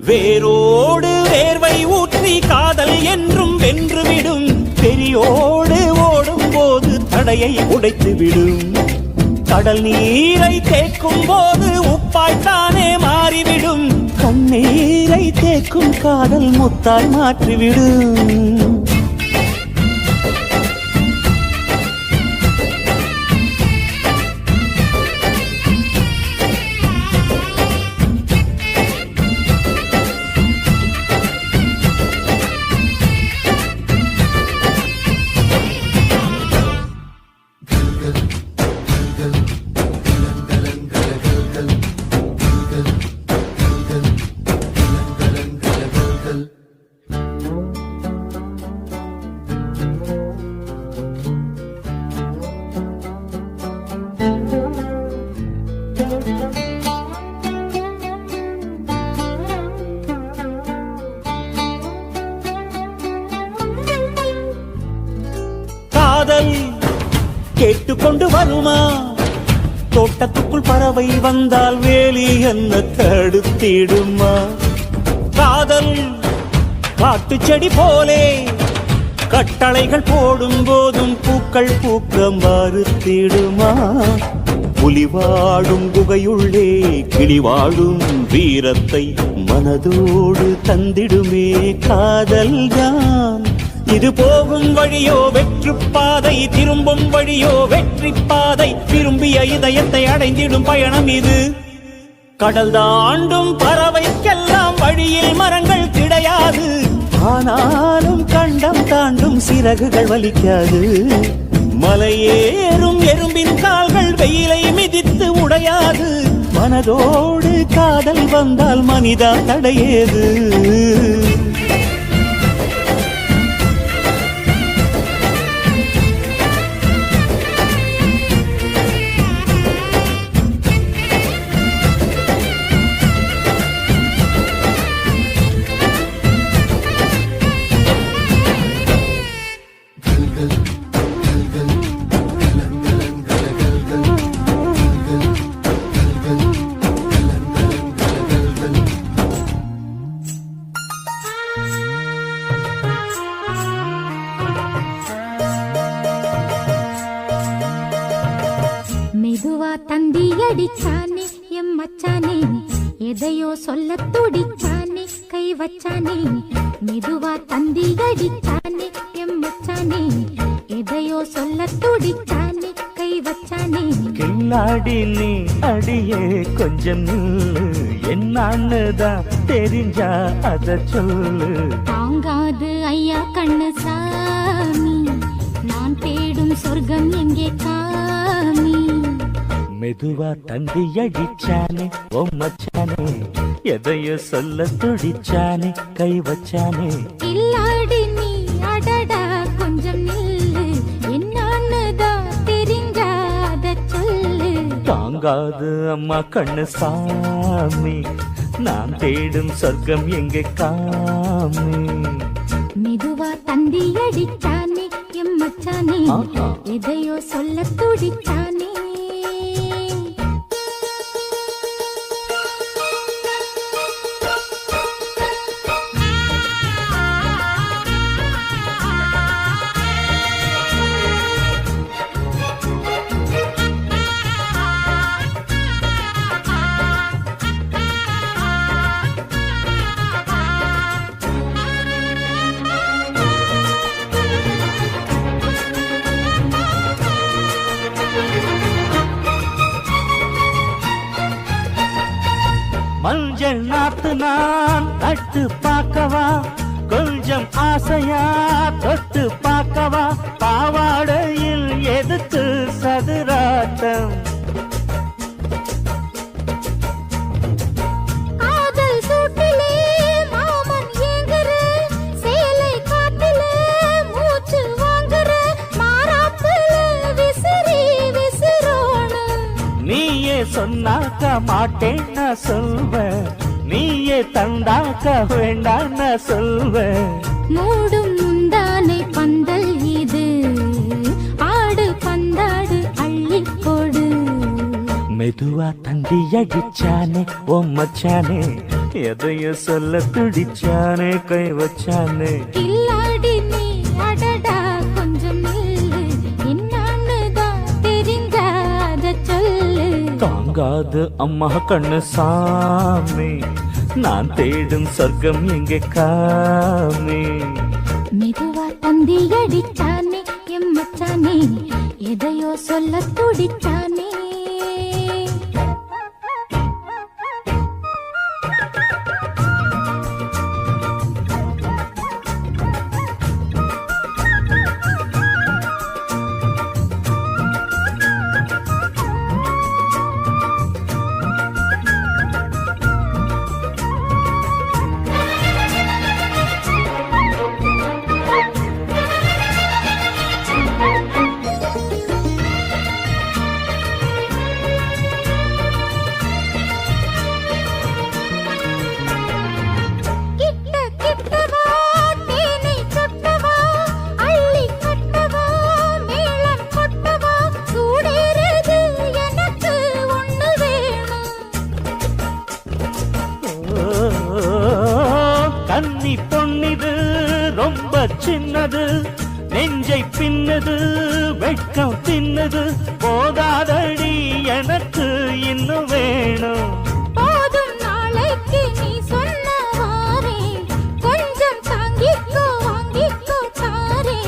வேரோடு வேர்வை ஊற்றி காதல் என்றும் வென்றுவிடும் பெரியோடு ஓடும் போது தடையை உடைத்துவிடும் கடல் நீரை தேக்கும் போது உப்பாய்த்தானே மாறிவிடும் கண்ணீரை தேக்கும் காதல் முத்தாய் மாற்றிவிடும் காதல் கேட்டுக்கொண்டு வருமா தோட்டத்துக்குள் பறவை வந்தால் வேலி என்ன தடுத்திடுமா காதல் காட்டு செடி போலே கட்டளைகள் போடும் போதும் பூக்கள் பூக்க மறுத்திடுமா புலி வாழும் குகையுள்ளே கிளி வாழும் வீரத்தை மனதோடு தந்திடுமே காதல்தான். இது போகும் வழியோ வெற்று பாதை, திரும்பும் வழியோ வெற்றி பாதை, விரும்பிய இதயத்தை அடைந்திடும் பயணம் இது. கடல் தாண்டும் பறவைக்கெல்லாம் வழியில் மரங்கள் கிடையாது, ஆனாலும் கண்டம் தாண்டும் சிறகுகள் வலிக்காது. மலையேறும் எறும்பின் கால்கள் வெயிலை மிதித்து உடையாது, மனதோடு காதல் வந்தால் மனிதா தடையேது. மெதுவா தந்தி அடிச்சானே எம் மச்சானே, எதையோ சொல்ல துடிச்சானே கை வச்சானே. மெதுவா தந்தி அடிச்சானே எம் மச்சானே, எதையோ சொல்ல துடிச்சானே கை வச்சானே. கில்லாடி நீ அடியே கொஞ்சம் நில்லு, என்னான்னுதான் தெரிஞ்சா அத சொல்லு. தாங்காது ஐயா கண்ணு சாமி, நான் தேடும் சொர்க்கம் எங்கே காமி. மெதுவா தந்தி அடிச்சானே ஓ மச்சானே, எதையோ சொல்ல துடிச்சானே கை வச்சானே. இல்லாடி நீ அடடா கொஞ்சம் நில்லு, என்னான்னுதான் தெரிஞ்சாத சொல்லு. தாங்காது அம்மா கண்ணு சாமி, நான் தேடும் சொர்க்கம் எங்கே காமி. மெதுவா தந்தி அடிச்சானே எம் மச்சானே, எதையோ சொல்ல துடிச்சானே. மஞ்சள் நாத்து நான் நட்டு பார்க்கவா, கொஞ்சம் ஆசையா தொட்டு பார்க்கவா. பாவாடையில் எதுக்கு சதுராட்டம், காதல் சூட்டிலே மாமன் ஏங்குற, சேலை காட்டில மூச்சு வாங்குற, மாறாப்புல விசிறி விசிறோணும். நீயே சொன்னாக்க மாட்டேன் நான் சொல்வேன், நீயே தந்தாக்க வேண்டாம் நான் சொல்வேன். மூடும் முந்தானை பந்தல் இது, ஆடு பந்தாடு அள்ளி கொடு. மெதுவா தந்தி அடிச்சானே ஓ மச்சானே, எதையோ சொல்ல துடிச்சானே கை வச்சானே. இல்லாடி நீ அடடா கொஞ்சம் நில்லு, என்னான்னுதான் தெரிஞ்சாத சொல்லு. தாங்காது அம்மா கண்ணு சாமி, நான் தேடும் சொர்க்கம் எங்கே காமி. மெதுவா தந்தி அடிச்சானே எம் மச்சானே, எதையோ சொல்ல துடிச்சானே. நெஞ்சை பின்னது வெட்கம் தின்னது போதாதடி எனக்கு இன்னும் வேணும் போதும் நாளைக்கு நீ சொன்னவாறே கொஞ்சம் தாங்கிக்கோ வாங்கிக்கோ தாரே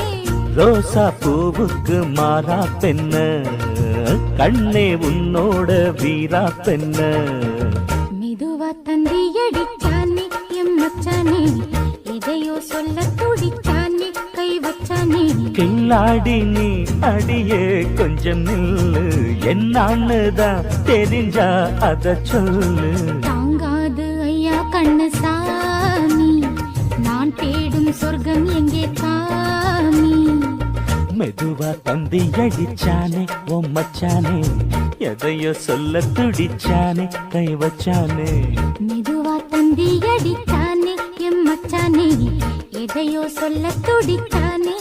ரோசா பூவுக்கு மாறா பெண்ண கண்ணே உன்னோட வீரா பெண்ண மெதுவா தந்தி அடிச்சானே எம் மச்சானே எதையோ சொல்ல துடிச்சானே கை வச்சானே கில்லாடி நீ அடியே கொஞ்சம் நில்லு என்னான்னுதான் தெரிஞ்சா அத சொல்லு தாங்காது ஐயா கண்ணு சாமி நான் தேடும் சொர்க்கம் எங்கே காமி மெதுவா தந்தி அடிச்சானே ஓ மச்சானே எதையோ சொல்ல துடிச்சானே கை வச்சானே மெதுவா தந்தி அடிச்சானே எம் மச்சானே எதையோ சொல்ல துடிச்சானே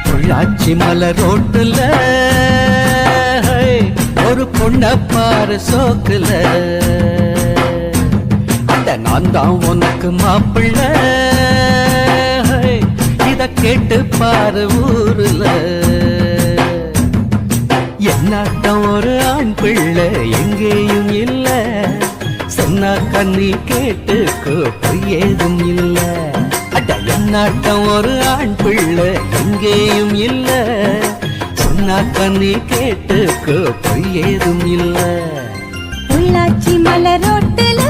பொள்ளாச்சி மலர் ரோட்டுல ஒரு பொண்ண பாரு சோக்குல அந்த நான் தான் உனக்கு மாப்பிள்ள இத கேட்டு பாரு ஊருல என்னாட்டம் ஒரு ஆண் பிள்ளை எங்கேயும் இல்ல சொன்னா கண்ணி கேட்டுக்கோ பொய் ஏதும் இல்ல அட என்னாட்டம் ஒரு ஆண் பிள்ளை எங்கேயும் இல்ல சொன்னா கண்ணி கேட்டுக்கோ பொய் ஏதும் இல்ல உள்ளாச்சி மலரோட்டுல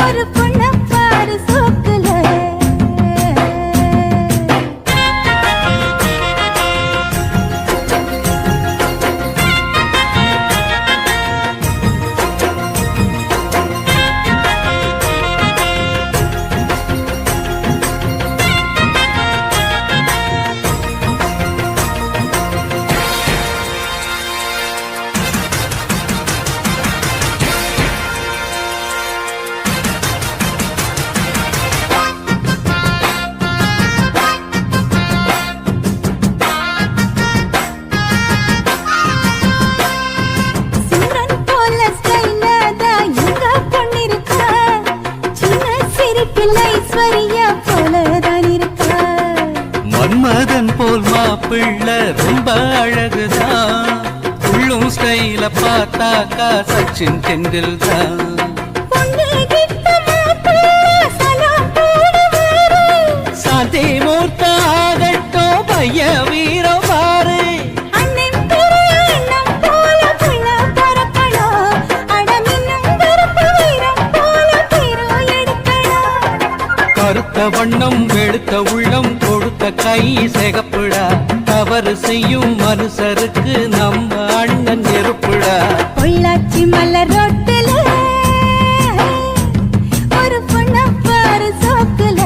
ஒரு பொண்ண பாரு சோக்குல மன்மதன் போல் மாப்பிள்ள ரொம்ப அழகுதான் உள்ளும் ஸ்டைல பார்த்தாக்கா சச்சின் டெண்டுல்கர் சாந்தி மூர்த்த ஆகட்டோ பைய வீரம் பாரு கருத்த வண்ணம் வெளுத்த உள்ளம் கொடுத்த கை சிகப்புடா தவறு செய்யும் மனுஷருக்கு நம்ம அண்ணன் நெருப்புடா பொள்ளாச்சி மலர் ரோட்டுல ஒரு பொண்ண பாரு சோக்குல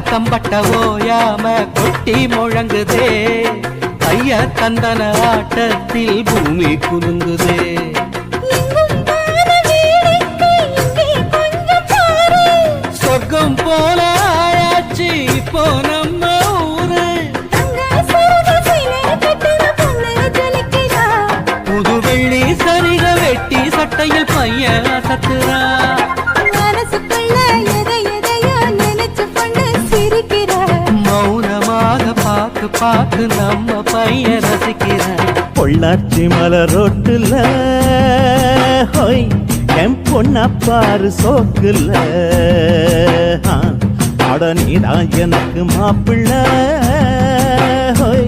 தம்பட்ட ஓயாம கொட்டி முழங்குதே ஐய தந்தன ஆட்டத்தில் பூமி குலுங்குதே சொர்க்கம் போல ஆயாச்சு இப்போ நம்ம ஊரு புது வெள்ளி சரிக வெட்டி சட்டையில் பையன் சத்துறா மௌனமாக பார்த்து பார்த்து நம்ம பையன் ரசிக்கிற பொள்ளாச்சி மலர் ரோட்டுல ஹோய் என் பொண்ண பாரு சோக்குல அட நீதான் எனக்கு மாப்பிள்ள ஹோய்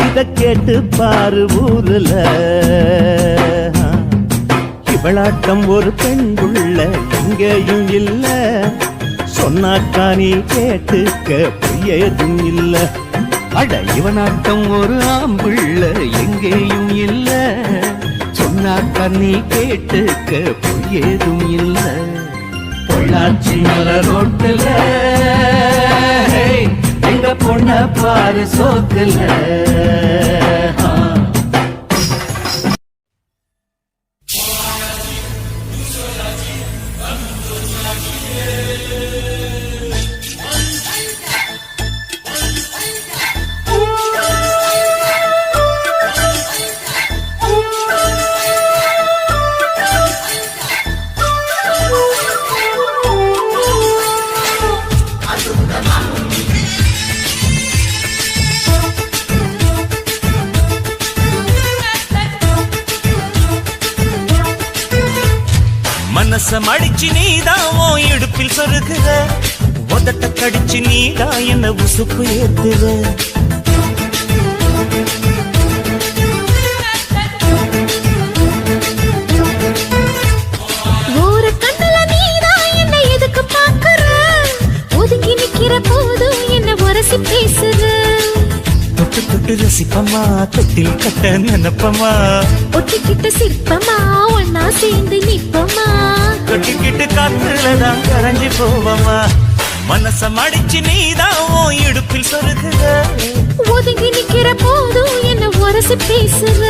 இத கேட்டு பாரு ஊருல இவளாட்டம் ஒரு பெண்குள்ள எங்கேயும் இல்ல சொன்னாக்கா நீ கேட்டுக்க பொய்யேதும் இல்ல அட இவனாட்டம் ஒரு ஆம்பிள்ள எங்கேயும் இல்ல சொன்னாக்கா நீ கேட்டுக்க பொய்யேதும் இல்ல பொள்ளாச்சி மலர் ரோட்டுல எங்க பொண்ண பாரு சோக்குல மனசம் அடிச்சு நீதான் உன் இடுப்பில் சொருகுற உதட்ட கடிச்சு நீதான் என்ன உசுப்பு ஏத்துற ஒரு கண்ணுல நீதான் என்ன எதுக்கு பாக்குற ஒதுங்கி நிக்கிற போதும் என்ன உரசி பேசுற தொட்டு தொட்டு ரசிப்பமா தொட்டில் கட்ட நினைப்பமா ஒட்டிக்கிட்ட சிற்பமா ஒன்னா சேர்ந்து நிப்பமா தொட்டிக்கிட்டு காத்துலதான் கரைஞ்சு போவமா மனசம் அடிச்சு நீதான் உன் இடுப்பில் சொருகுற ஒதுங்கி நிக்கிற போதும் என்ன உரசி பேசுற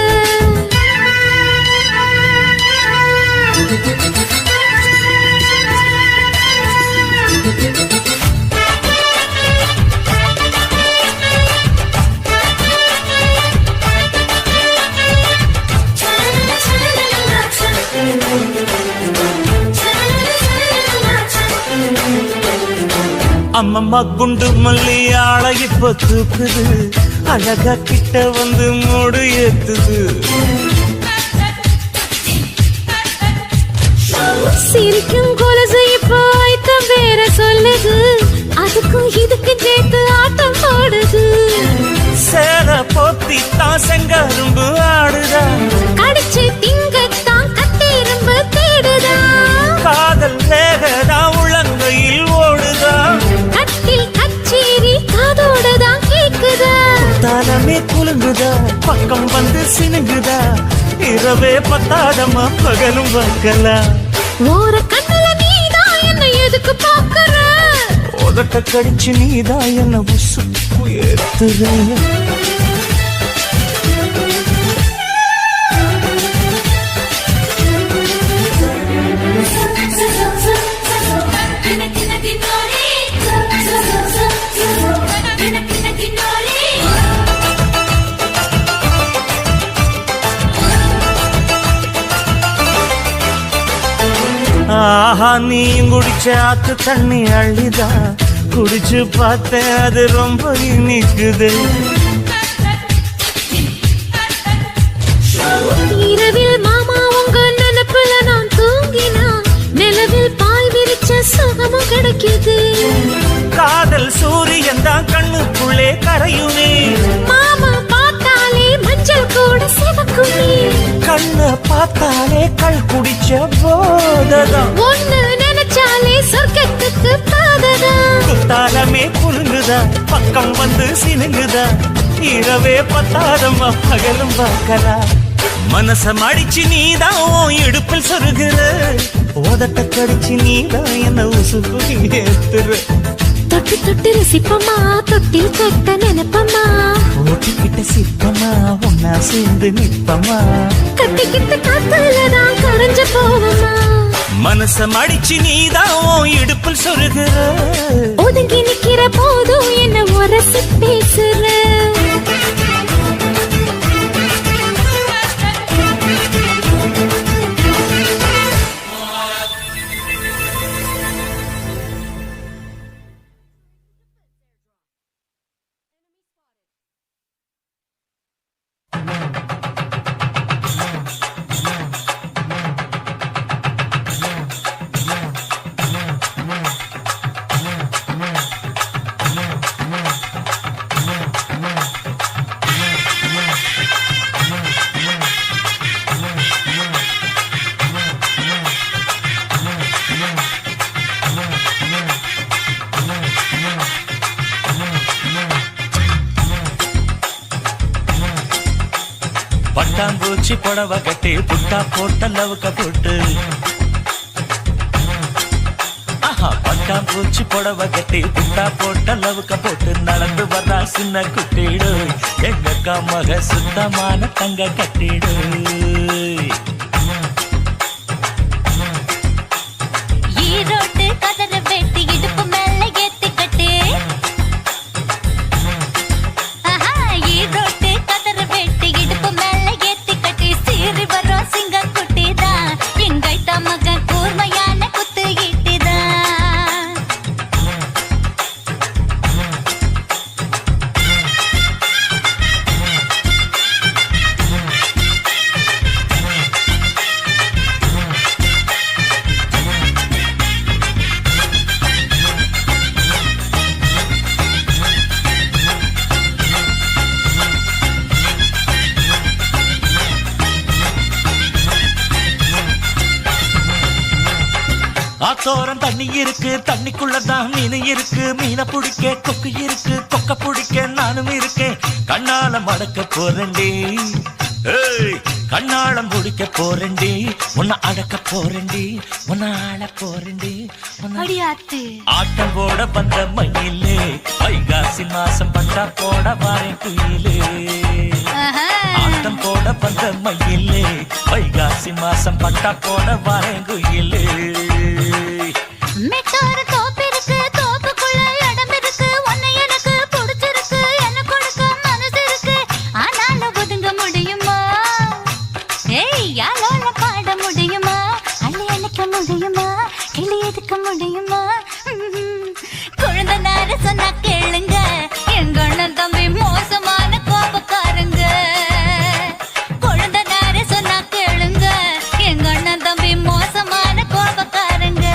அம்மம்மா குண்டு மல்லி ஆள இப்ப தூக்குது அழகா கிட்ட வந்து மூடு ஏத்துது சிரிக்கும் கொலசு இப்போ ஐட்டம் வேற சொல்லுது அதுக்கும் இதுக்கு சேர்த்து ஆட்டம் போடுது சேர போத்தி தான் செங்கரும்பு ஆடுதா கடிச்சு திங்கத்தான் கட்டெரும்பு தேடுதா காதல் வேகதா உள்ளங்கையில் ஓடுதா கட்டில் கச்சேரி காதோடதான் கேக்குதா தானமே குலுங்குதா பக்கம் வந்து சினுங்குதா இரவே பத்தாதமா பகலும் வைக்கலா ஓர கண்ணுல நீதான் என்ன எதுக்கு பாக்குற உதட்ட கடிச்சு நீதான் என்ன உசுப்பு ஏத்துற ஆஹா நீ குடிச்ச ஆத்து தண்ணி அள்ளிதா குடிச்சு பார்த்தேன் அது ரொம்ப இனிக்குது இரவில் மாமா உங்க நினைப்புல நான் தூங்கினா நிலவில் பாய் விரிச்ச சுகமும் கிடைக்குது காதல் சூரியன் தான் கண்ணுக்குள்ளே கரையுமே மாமா பார்த்தாலே மஞ்சள் கூட சிவக்குமே கண்ண பார்த்தாலே கள் குடிச்ச போததான் ஒண்ணு நினைச்சாலே சொர்க்கத்துக்கு பாததா குத்தாலமே குலுங்குதா பக்கம் வந்து சினுங்குதா இரவே பத்தாதம்மா பகலும் பார்க்கலா மனசம் அடிச்சு நீதான் உன் இடுப்பில் சொருகுற உதட்ட கடிச்சு நீதான் என்ன உசுப்பு ஏத்துற தொட்டு தொட்டு ரசிப்பமா தொட்டில் கட்ட நினைப்பமா ஓட்டிக்கிட்ட சிற்பமா ஒன்னா சேர்ந்து நிற்பமா கட்டிக்கிட்ட காத்துலதான் கரைஞ்சு போவமா மனச மடிச்சு நீதான் இடுப்பில் சொருகிற ஒதுங்கி நிக்கிற போதும் என்ன உரசி பேசுற பட்டாம்பூச்சி புடவை கட்டி புட்டா போட்ட லவுக்க போட்டு பட்டாம்பூச்சி புடவை கட்டி புட்டா போட்ட லவுக்க போட்டு நடந்து வர்றா சின்ன குட்டிடு எங்க மக சுத்தமான தங்க கட்டிடு ஈரோட்டு கதற வெட்டி இடுப்பு மேல ஏத்தி கட்டு ஈரோட்டு கதற வெட்டி இடுப்பு மேல ஏத்தி கட்டி சீறி வரும் சிங்க குட்டிதான் எங்கைத்த மகன் கூர்மையான குத்து ஈட்டிதான் ஆத்தோரம் தண்ணி இருக்கு தண்ணிக்குள்ளதான் மீன் இருக்கு மீனை பிடிக்க கொக்கு இருக்கு கொக்க பிடிக்க நானும் இருக்கேன் கண்ணால மடக்க போறேன்டி கண்ணாளம் முடிக்க போறேன்டி உன்னை அடக்க போறேன்டி உன்னை ஆள போறேன்டி ஆட்டம் போட வந்த மயிலே வைகாசி மாசம் பட்டா போட வாரேன் குயிலே ஆட்டம் போட வந்த மயிலே வைகாசி மாசம் பட்டா போட வாரேன் குயிலே மெட்டார தோப்பு இருக்கு தோப்புக்குள்ள இடம் இருக்கு உன்னை எனக்கு பிடிச்சிருக்கு என்ன கொடுக்க மனசு இருக்கு ஆனாலும் ஒதுங்க முடியுமா யாரோல பாட முடியுமா அள்ளி அணைக்க முடியுமா கிளி எதுக்க முடியுமா குழந்தை நேர சொன்னா கேளுங்க எங்க அண்ணன் தம்பி மோசமான கோபக்காரங்க குழந்தை நேர சொன்னா கேளுங்க எங்க அண்ணன் தம்பி மோசமான கோபக்காரங்க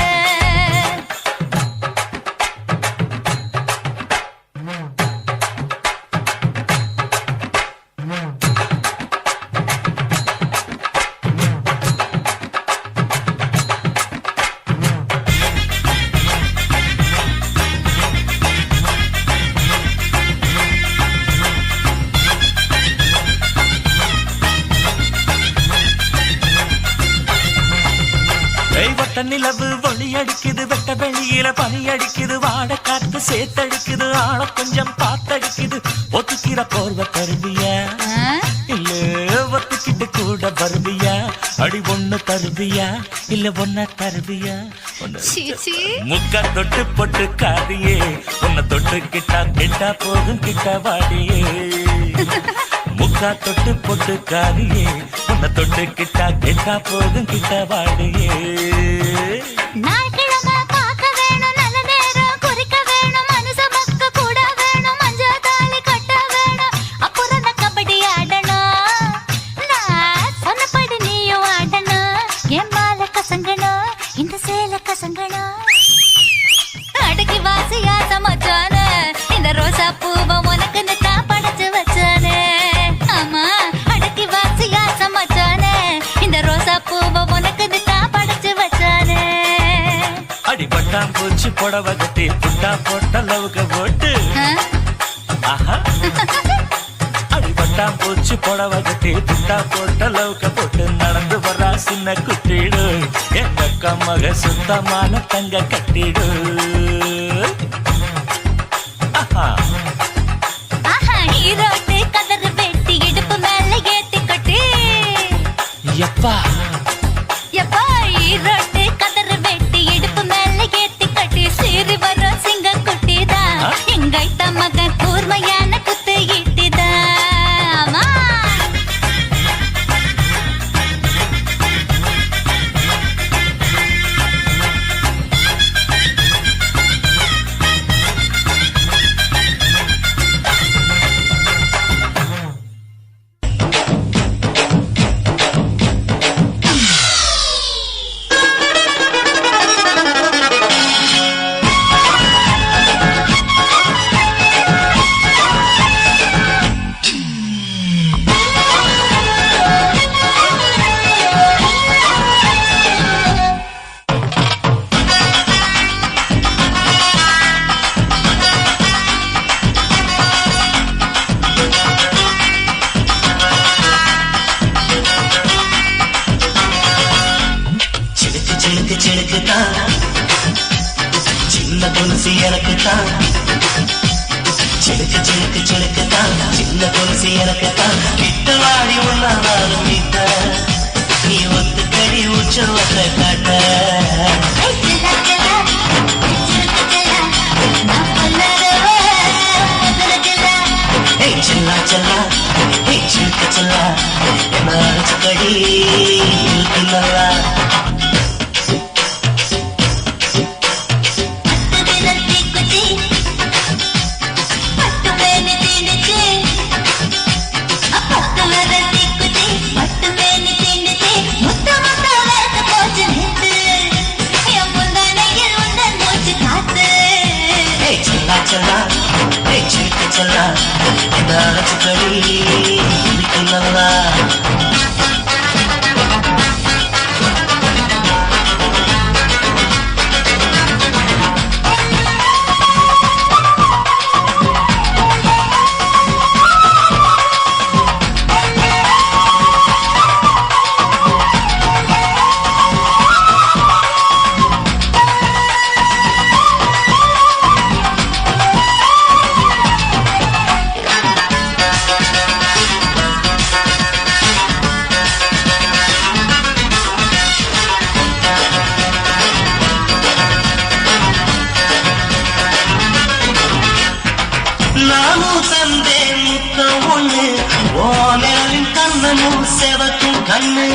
நிலவு ஒளி அடிக்குது வெட்ட வெளியில பனி அடிக்குது வாட காத்து சேத்தடிக்குது ஆள கொஞ்சம் பார்த்தடிக்குது ஒத்துக்கிற போர்வ தருவியா இல்ல ஒத்துக்கிட்டு கூட வருவியா அடி ஒண்ணு தருவியா இல்ல ஒன்ன தருவியா முக்க தொட்டு பொட்டு காதியே உன்னை தொட்டு கிட்டா கிட்டா போகும் கிட்ட வாடியே முக்கா தொட்டு பொட்டு காதியே உன்னை தொட்டு கிட்டா கிட்டா போகும் கிட்ட வாடியே நாய்க்கிழமை பார்க்க வேணும் நல்ல நேரம் குறிக்க வேணும் மனுஷ மக்க கூட வேணும் மஞ்ச தாலி கட்ட வேணும் அப்புறம் நான் கபடி ஆடணும் நான் சொன்னபடி நீயும் ஆடணும் என் மாலை கசங்கணும் இந்த சேலை கசங்கணும் அடக்கி வாசியா சமைச்சானே இந்த ரோசா பூவை உனக்கு தான் படைச்சு வச்சானே ஆமா அடக்கி வாசியா சமைச்சானே இந்த ரோசா பூவை உனக்கு தான் படைச்சு வச்சானே பட்டாம்பூச்சி புடவை கட்டி புட்டா போட்ட லவுக்க போட்டு அடி பட்டாம்பூச்சி புடவை கட்டி புட்டா போட்ட லவுக்க போட்டு நடந்து வர்றா சின்ன குட்டிடு எங்க மக சுத்தமான தங்க கட்டிடு ஆஹா ஈரோட்டு கதறு வெட்டி இடுப்பு மேல ஏத்தி கட்டி எப்பா எப்பா ஈரோட்டு கதறு வெட்டி இடுப்பு மேல ஏத்தி கட்டி சீறி வரும் சிங்க குட்டிதான் எங்கைத்த மகன் கூர்மையான குத்து ஈட்டிதான் சிலுக்குதான் சின்ன கொலுசு எனக்குத்தான் சிலுக்குதான் சின்ன கொலுசு எனக்குத்தான் கிட்ட வாடி ஒன்னாலும் மீட்ட நீ ஒத்து கடி உற்சவத்தை காட்ட சில்லா செல்லா சிலுக்க செல்லா என்ன அரைச்சு கடி இருக்கு நல்லா நானும் தந்தேன் முத்தம் ஒண்ணு ஓ நிழலின் கண்ணமும் செவக்கும் கண்ணு